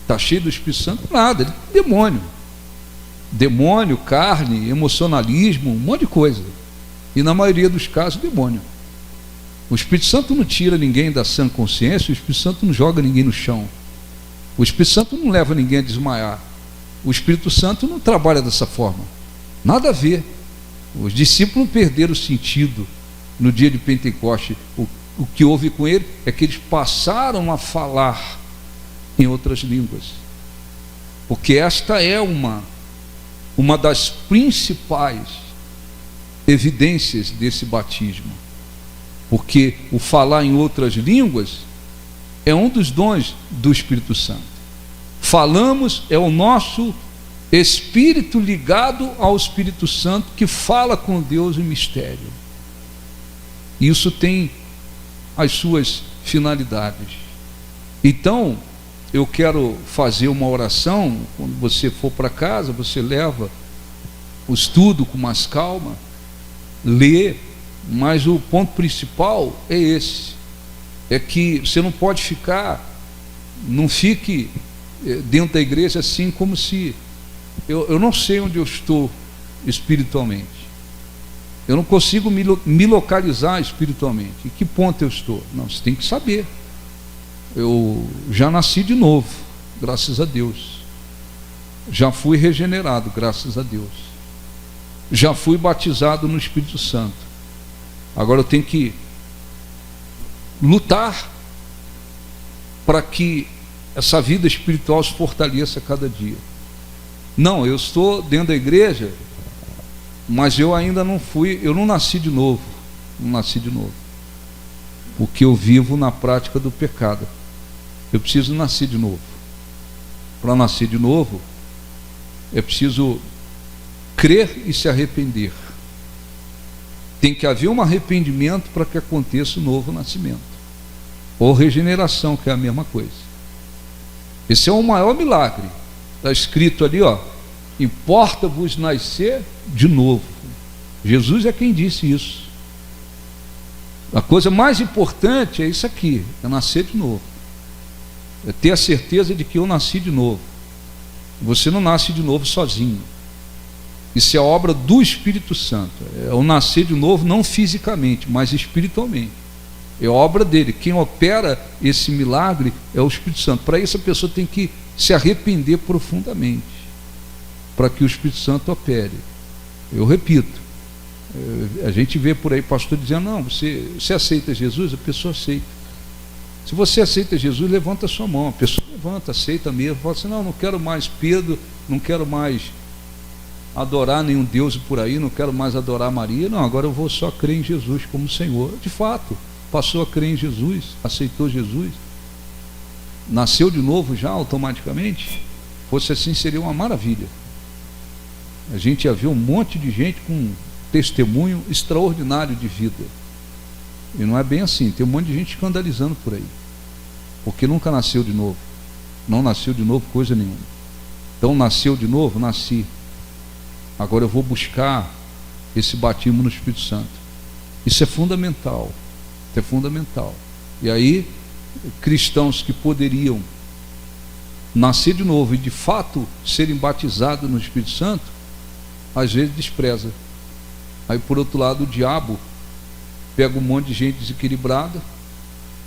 está cheio do Espírito Santo, nada, é demônio. Demônio, carne, emocionalismo, um monte de coisa. E na maioria dos casos, demônio. O Espírito Santo não tira ninguém da sã consciência, o Espírito Santo não joga ninguém no chão. O Espírito Santo não leva ninguém a desmaiar. O Espírito Santo não trabalha dessa forma. Nada a ver. Os discípulos perderam o sentido no dia de Pentecoste. O que houve com ele é que eles passaram a falar em outras línguas. Porque esta é uma das principais evidências desse batismo. Porque o falar em outras línguas é um dos dons do Espírito Santo. Falamos, é o nosso espírito ligado ao Espírito Santo que fala com Deus em mistério. Isso tem as suas finalidades. Então, eu quero fazer uma oração. Quando você for para casa, você leva o estudo com mais calma, lê, mas o ponto principal é esse, é que você não pode não fique dentro da igreja assim como se eu não sei onde eu estou espiritualmente, eu não consigo me localizar espiritualmente, em que ponto eu estou. Não, você tem que saber. Eu já nasci de novo, graças a Deus, já fui regenerado, graças a Deus, já fui batizado no Espírito Santo. Agora eu tenho que lutar para que essa vida espiritual se fortaleça a cada dia. Não, eu estou dentro da igreja, mas eu ainda não nasci de novo. Não nasci de novo. Porque eu vivo na prática do pecado. Eu preciso nascer de novo. Para nascer de novo, é preciso crer e se arrepender. Tem que haver um arrependimento para que aconteça o novo nascimento, ou regeneração, que é a mesma coisa. Esse é o maior milagre. Está escrito ali, importa-vos nascer de novo. Jesus é quem disse isso. A coisa mais importante é isso aqui, é nascer de novo, é ter a certeza de que eu nasci de novo. Você não nasce de novo sozinho. Isso é obra do Espírito Santo. É o nascer de novo, não fisicamente, mas espiritualmente. É obra dele. Quem opera esse milagre é o Espírito Santo. Para isso a pessoa tem que se arrepender profundamente, para que o Espírito Santo opere. Eu repito, a gente vê por aí pastor dizendo: não, você aceita Jesus? A pessoa aceita. Se você aceita Jesus, levanta a sua mão. A pessoa levanta, aceita mesmo, fala assim: não quero mais Pedro, não quero mais adorar nenhum Deus por aí, não quero mais adorar Maria, não, agora eu vou só crer em Jesus como Senhor. De fato, passou a crer em Jesus, aceitou Jesus, nasceu de novo já automaticamente. Fosse assim, seria uma maravilha. A gente ia ver um monte de gente com um testemunho extraordinário de vida. E não é bem assim. Tem um monte de gente escandalizando por aí, porque nunca nasceu de novo. Não nasceu de novo coisa nenhuma. Então, nasceu de novo, nasci. Agora eu vou buscar esse batismo no Espírito Santo. Isso é fundamental. Isso é fundamental. E aí, cristãos que poderiam nascer de novo e de fato serem batizados no Espírito Santo, às vezes despreza. Aí, por outro lado, o diabo pega um monte de gente desequilibrada,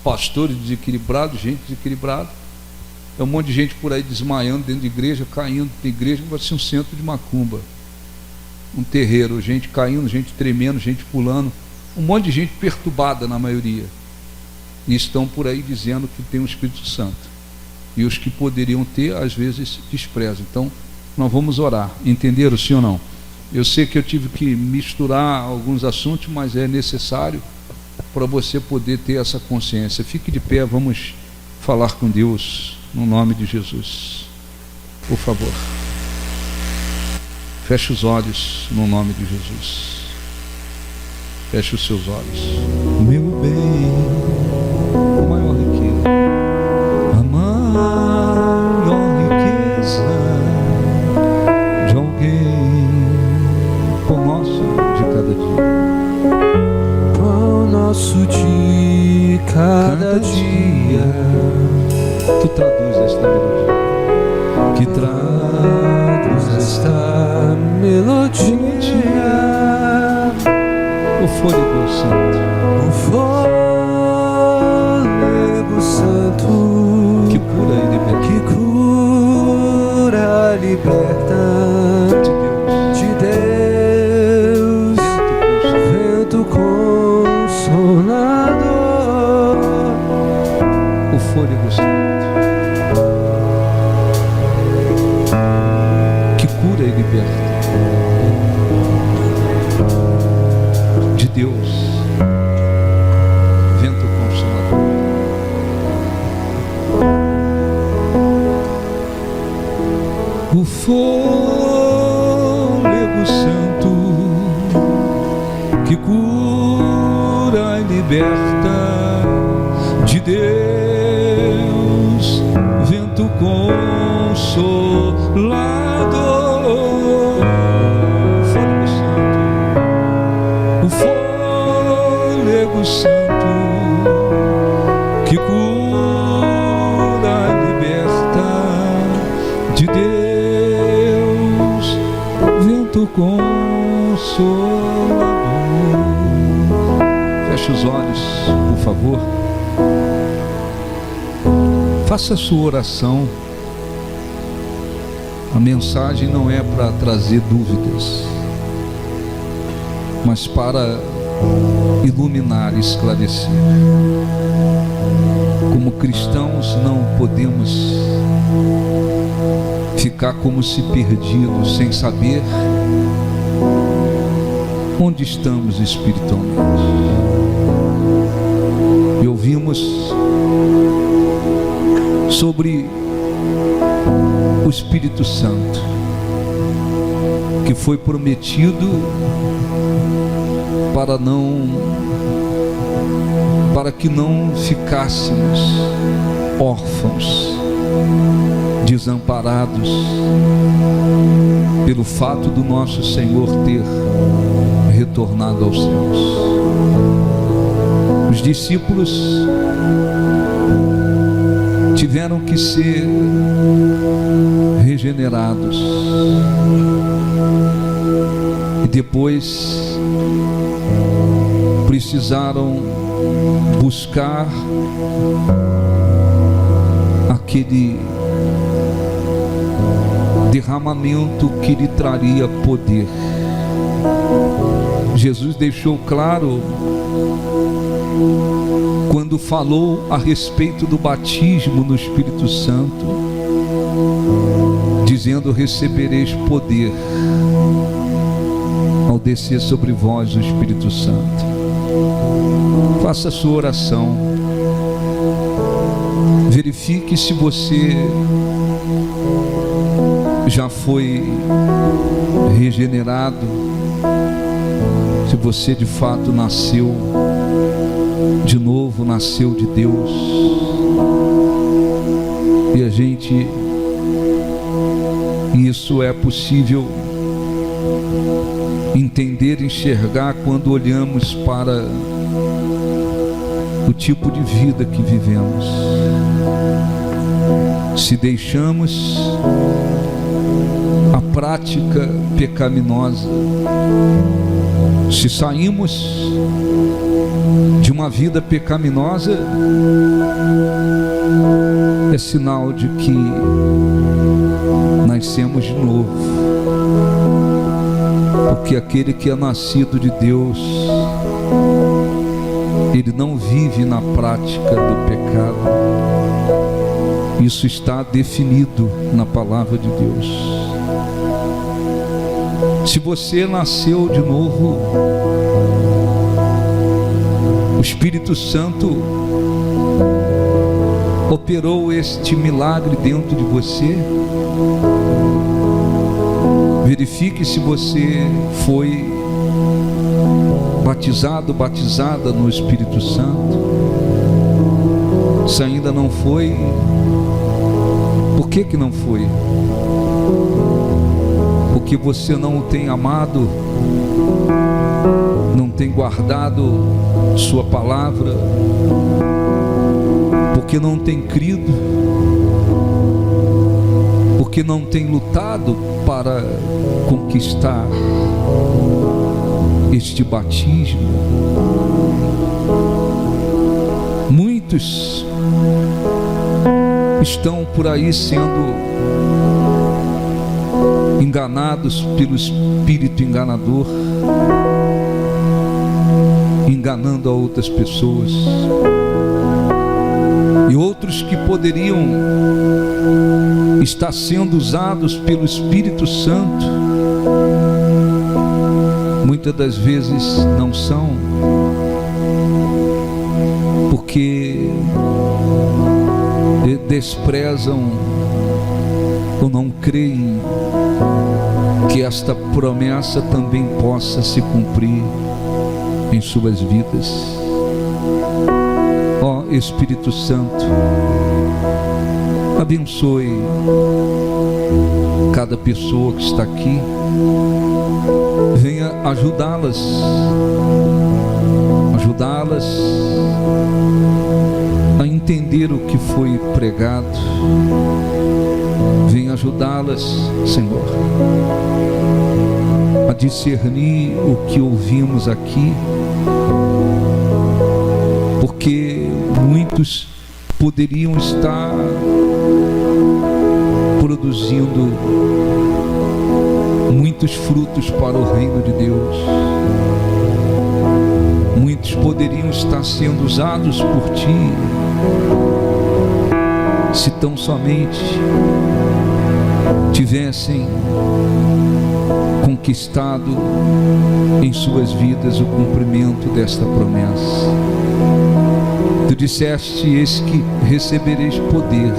pastores desequilibrados, gente desequilibrada. É um monte de gente por aí desmaiando dentro de igreja, caindo dentro de igreja, vai ser um centro de macumba, um terreiro, gente caindo, gente tremendo, gente pulando, um monte de gente perturbada na maioria, e estão por aí dizendo que tem o Espírito Santo, e os que poderiam ter, às vezes desprezam. Então, nós vamos orar. Entenderam, sim ou não? Eu sei que eu tive que misturar alguns assuntos, mas é necessário para você poder ter essa consciência. Fique de pé, vamos falar com Deus no nome de Jesus. Por favor, feche os olhos no nome de Jesus. Feche os seus olhos. meu bem, A maior riqueza, a maior riqueza de alguém, pão nosso de cada dia. pão nosso de cada dia, Que traduz esta melodia. que traduz esta melodia, O fôlego santo, o fôlego santo que cura e liberta. que cura, liberta De Deus, de Deus, vento consolador, o fôlego santo, que cura e liberta. De Deus, vento consolador. O fôlego santo que cura e liberta. De Deus, vento consolador. O fôlego santo que cura e liberta. De Deus, vento consolador. Feche os olhos, por favor. Faça a sua oração. A mensagem não é para trazer dúvidas, mas para iluminar e esclarecer. Como cristãos não podemos ficar como se perdidos, sem saber onde estamos espiritualmente. E ouvimos sobre o Espírito Santo, que foi prometido para que não ficássemos órfãos, desamparados, pelo fato do nosso Senhor ter retornado aos céus. Os discípulos tiveram que ser regenerados e depois precisaram buscar aquele derramamento que lhe traria poder. Jesus deixou claro quando falou a respeito do batismo no Espírito Santo, dizendo: recebereis poder ao descer sobre vós o Espírito Santo. Faça a sua oração. Verifique se você já foi regenerado, se você de fato nasceu de novo, nasceu de Deus. E a gente, isso é possível entender, enxergar quando olhamos para o tipo de vida que vivemos. Se deixamos a prática pecaminosa, se saímos de uma vida pecaminosa, é sinal de que nascemos de novo. Porque aquele que é nascido de Deus, ele não vive na prática do pecado. Isso está definido na palavra de Deus. Se você nasceu de novo, o Espírito Santo operou este milagre dentro de você. Verifique se você foi batizado, batizada no Espírito Santo? Se ainda não foi, por que não foi? Porque você não o tem amado, não tem guardado sua palavra, porque não tem crido, porque não tem lutado para conquistar este batismo. Muitos estão por aí sendo enganados pelo espírito enganador, enganando a outras pessoas, e outros que poderiam estar sendo usados pelo Espírito Santo, muitas das vezes não são, porque desprezam ou não creem que esta promessa também possa se cumprir em suas vidas. Ó Espírito Santo, abençoe cada pessoa que está aqui, venha ajudá-las a entender o que foi pregado, venha ajudá-las, Senhor, a discernir o que ouvimos aqui, porque muitos poderiam estar produzindo muitos frutos para o reino de Deus. Muitos poderiam estar sendo usados por Ti, se tão somente tivessem conquistado em suas vidas o cumprimento desta promessa. Tu disseste: eis que recebereis poder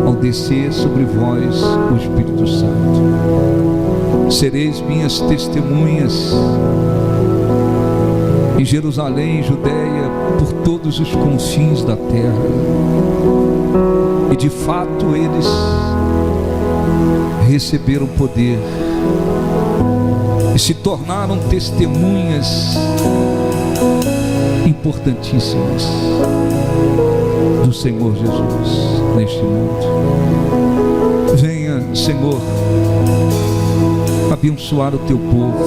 ao descer sobre vós o Espírito Santo. Sereis minhas testemunhas em Jerusalém, Judeia, por todos os confins da terra. E de fato eles receberam poder e se tornaram testemunhas importantíssimas do Senhor Jesus neste mundo. Venha, Senhor, abençoar o teu povo.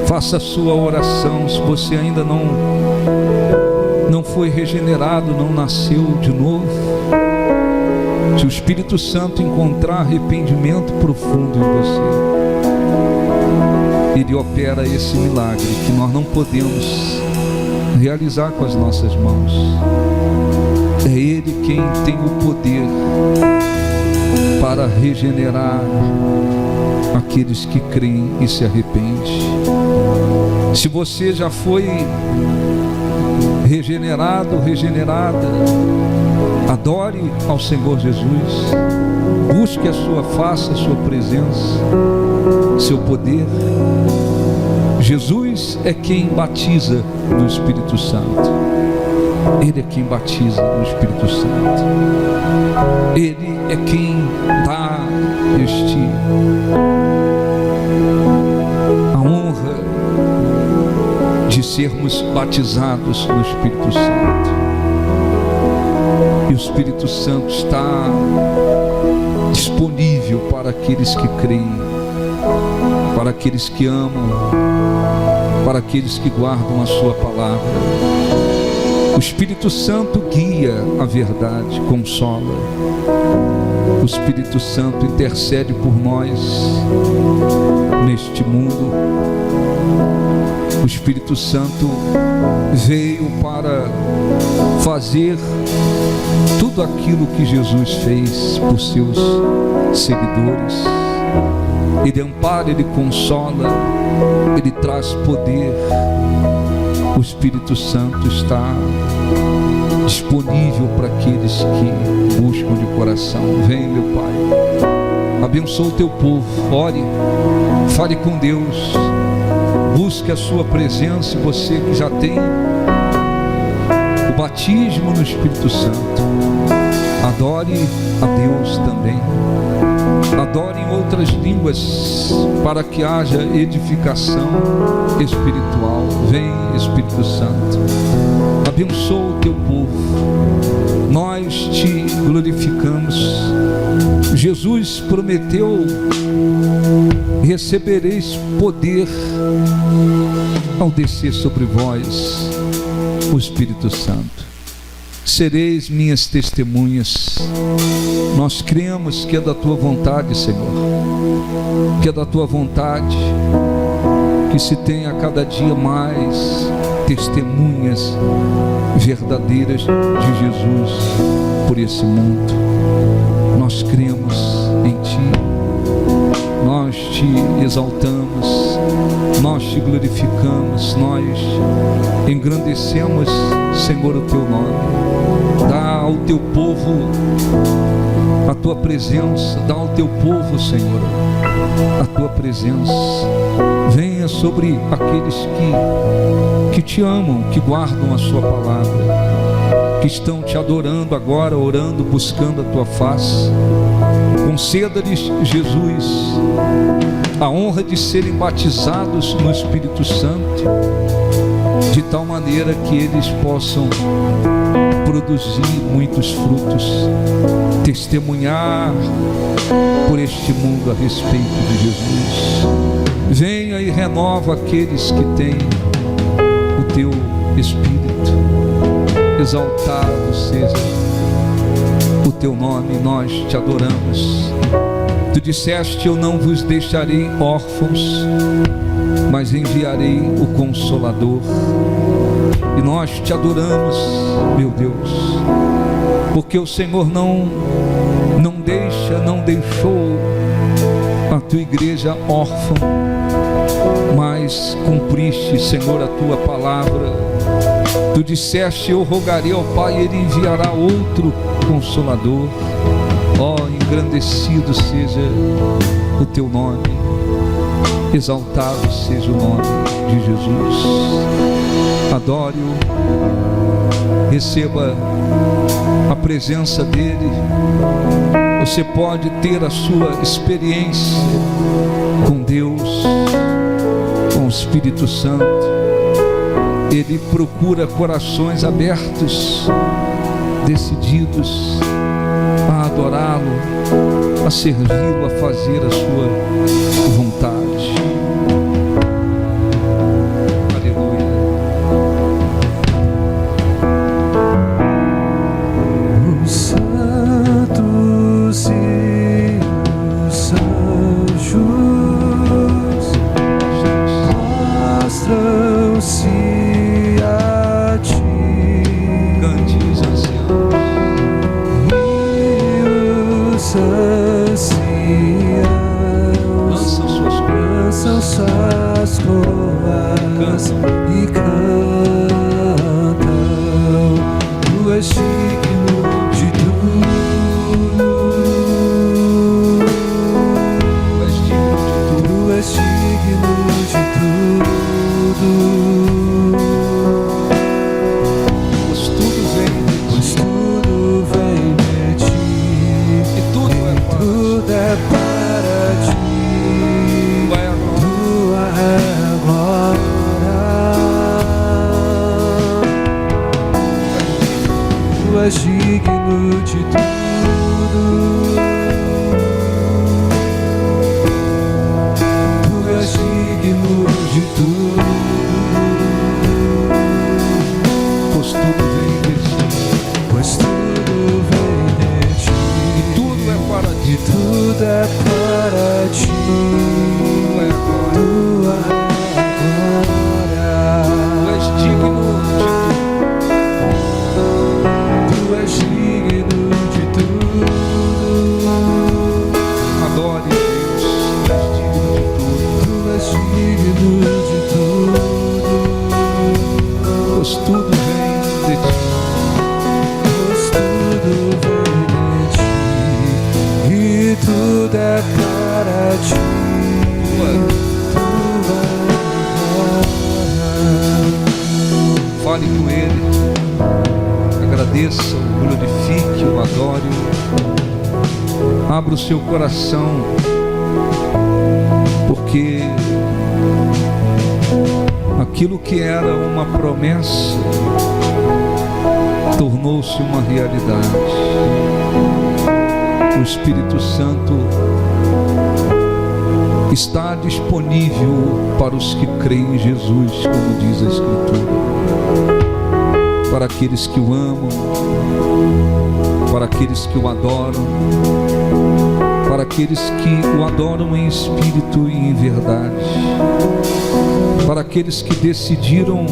Faça a sua oração. Se você ainda não foi regenerado, não nasceu de novo, se o Espírito Santo encontrar arrependimento profundo em você, Ele opera esse milagre que nós não podemos realizar com as nossas mãos. É Ele quem tem o poder para regenerar aqueles que creem e se arrependem. Se você já foi regenerado, regenerada, adore ao Senhor Jesus, busque a sua face, a sua presença, seu poder. Jesus é quem batiza no Espírito Santo. Ele é quem batiza no Espírito Santo. Ele é quem dá a honra de sermos batizados no Espírito Santo. E o Espírito Santo está disponível para aqueles que creem, para aqueles que amam, para aqueles que guardam a sua palavra. O Espírito Santo guia a verdade, consola. O Espírito Santo intercede por nós neste mundo. O Espírito Santo veio para fazer tudo aquilo que Jesus fez por seus seguidores. Ele ampara, Ele consola, Ele traz poder. O Espírito Santo está disponível para aqueles que buscam de coração. Vem, meu Pai, abençoa o teu povo, ore, fale com Deus, Busque a sua presença. E você que já tem o batismo no Espírito Santo, adore a Deus também. Adore em outras línguas, para que haja edificação espiritual. Vem, Espírito Santo, abençoa o teu povo. Nós te glorificamos. Jesus prometeu: recebereis poder ao descer sobre vós o Espírito Santo. Sereis minhas testemunhas. Nós cremos que é da tua vontade, Senhor, que é da tua vontade que se tenha cada dia mais testemunhas verdadeiras de Jesus por esse mundo. Nós cremos em ti, nós te exaltamos, nós te glorificamos, nós engrandecemos, Senhor, o teu nome. Dá ao teu povo a tua presença, dá ao teu povo, Senhor, a tua presença. Venha sobre aqueles que te amam, que guardam a sua palavra, que estão te adorando agora, orando, buscando a tua face. Conceda-lhes, Jesus, a honra de serem batizados no Espírito Santo, de tal maneira que eles possam produzir muitos frutos, testemunhar por este mundo a respeito de Jesus. Venha e renova aqueles que têm o teu Espírito. Exaltado seja o teu nome, nós te adoramos. Tu disseste: eu não vos deixarei órfãos, mas enviarei o Consolador. E nós te adoramos, meu Deus, porque o Senhor não deixou a tua igreja órfã, mas cumpriste, Senhor, a tua palavra. Tu disseste: eu rogarei ao Pai, Ele enviará outro Consolador. Ó, engrandecido seja o teu nome, exaltado seja o nome de Jesus. Adore-o, receba a presença dEle. Você pode ter a sua experiência com Deus, com o Espírito Santo. Ele procura corações abertos, decididos a adorá-lo, a servi-lo, a fazer a sua vontade. Aleluia. Os santos e os anjos mostram-se a ti. Cante os anciãos. Lançam suas coroas e cantam. Tu és digno de tudo. Tu és digno de tudo. Pois tudo vem de ti. E tudo é para ti. Tua é a glória. Tu és digno de tudo. Tu és digno de tudo. Pois tudo vem de ti. Pois tudo vem de ti. E tudo é para ti. E tudo é para ti. Tu é a glória. Tua é a glória. Tu és digno de tudo. Tu és digno de tudo. Adore Deus. Tu és digno de tudo. Tu és digno de tudo. Pois tudo vem de ti. Pois tudo vem de ti. E tudo é para ti. Tua Tua fale com Ele, agradeça, o glorifique, o adore. Abra o seu coração, porque aquilo que era uma promessa tornou-se uma realidade. O Espírito Santo está disponível para os que creem em Jesus, como diz a Escritura, para aqueles que o amam, para aqueles que o adoram, para aqueles que o adoram em espírito e em verdade, para aqueles que decidiram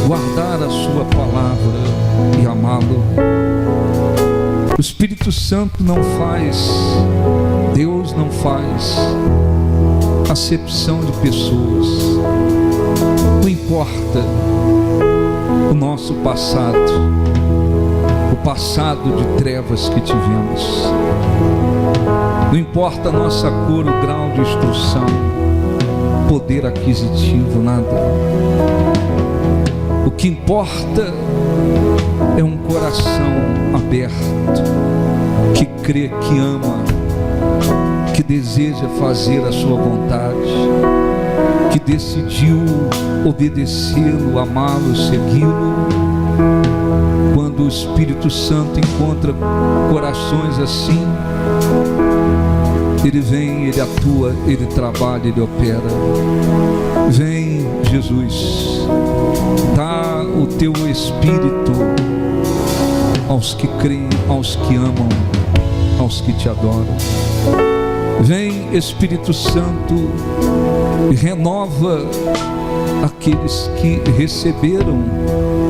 guardar a sua palavra e amá-lo. O Espírito Santo não faz, Deus não faz acepção de pessoas. Não importa o nosso passado, o passado de trevas que tivemos. Não importa a nossa cor, o grau de instrução, poder aquisitivo, nada. O que importa é um coração aberto, que crê, que ama, que deseja fazer a sua vontade, que decidiu obedecê-lo, amá-lo, segui-lo. Quando o Espírito Santo encontra corações assim, ele vem, ele atua, ele trabalha, ele opera. Vem, Jesus, dá o teu Espírito aos que creem, aos que amam, aos que te adoram. Vem, Espírito Santo, e renova aqueles que receberam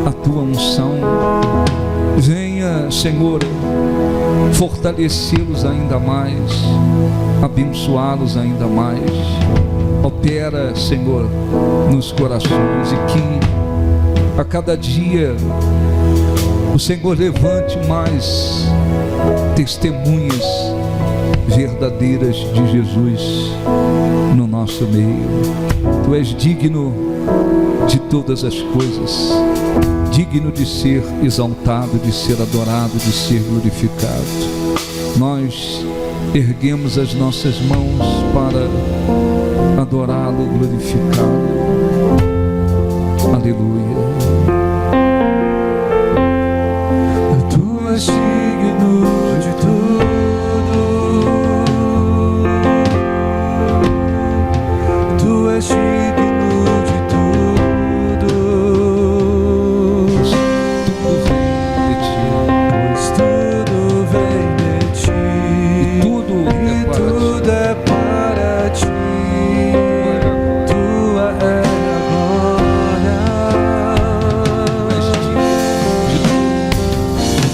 a tua unção. Venha, Senhor, fortalecê-los ainda mais, abençoá-los ainda mais. Opera, Senhor, nos corações, e que a cada dia o Senhor levante mais testemunhas verdadeiras de Jesus no nosso meio. Tu és digno de todas as coisas, digno de ser exaltado, de ser adorado, de ser glorificado. Nós erguemos as nossas mãos para adorá-lo, glorificá-lo. Aleluia. Tu és digno de tudo. Tu és digno de tudo. Pois tudo vem de ti. E tudo é para ti. Tua é a glória.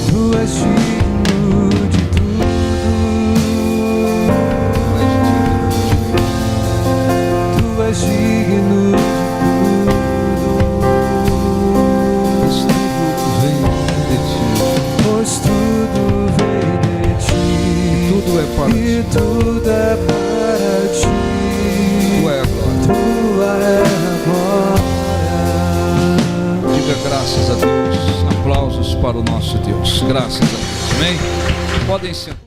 Tu és digno de tudo. Tu és digno de pois tudo vem de ti. Tudo é para E ti. tudo é para ti. Tu é a glória. Tua é a glória. Diga graças a Deus. Aplausos para o nosso Deus. Graças a Deus. Amém? Podem sentar.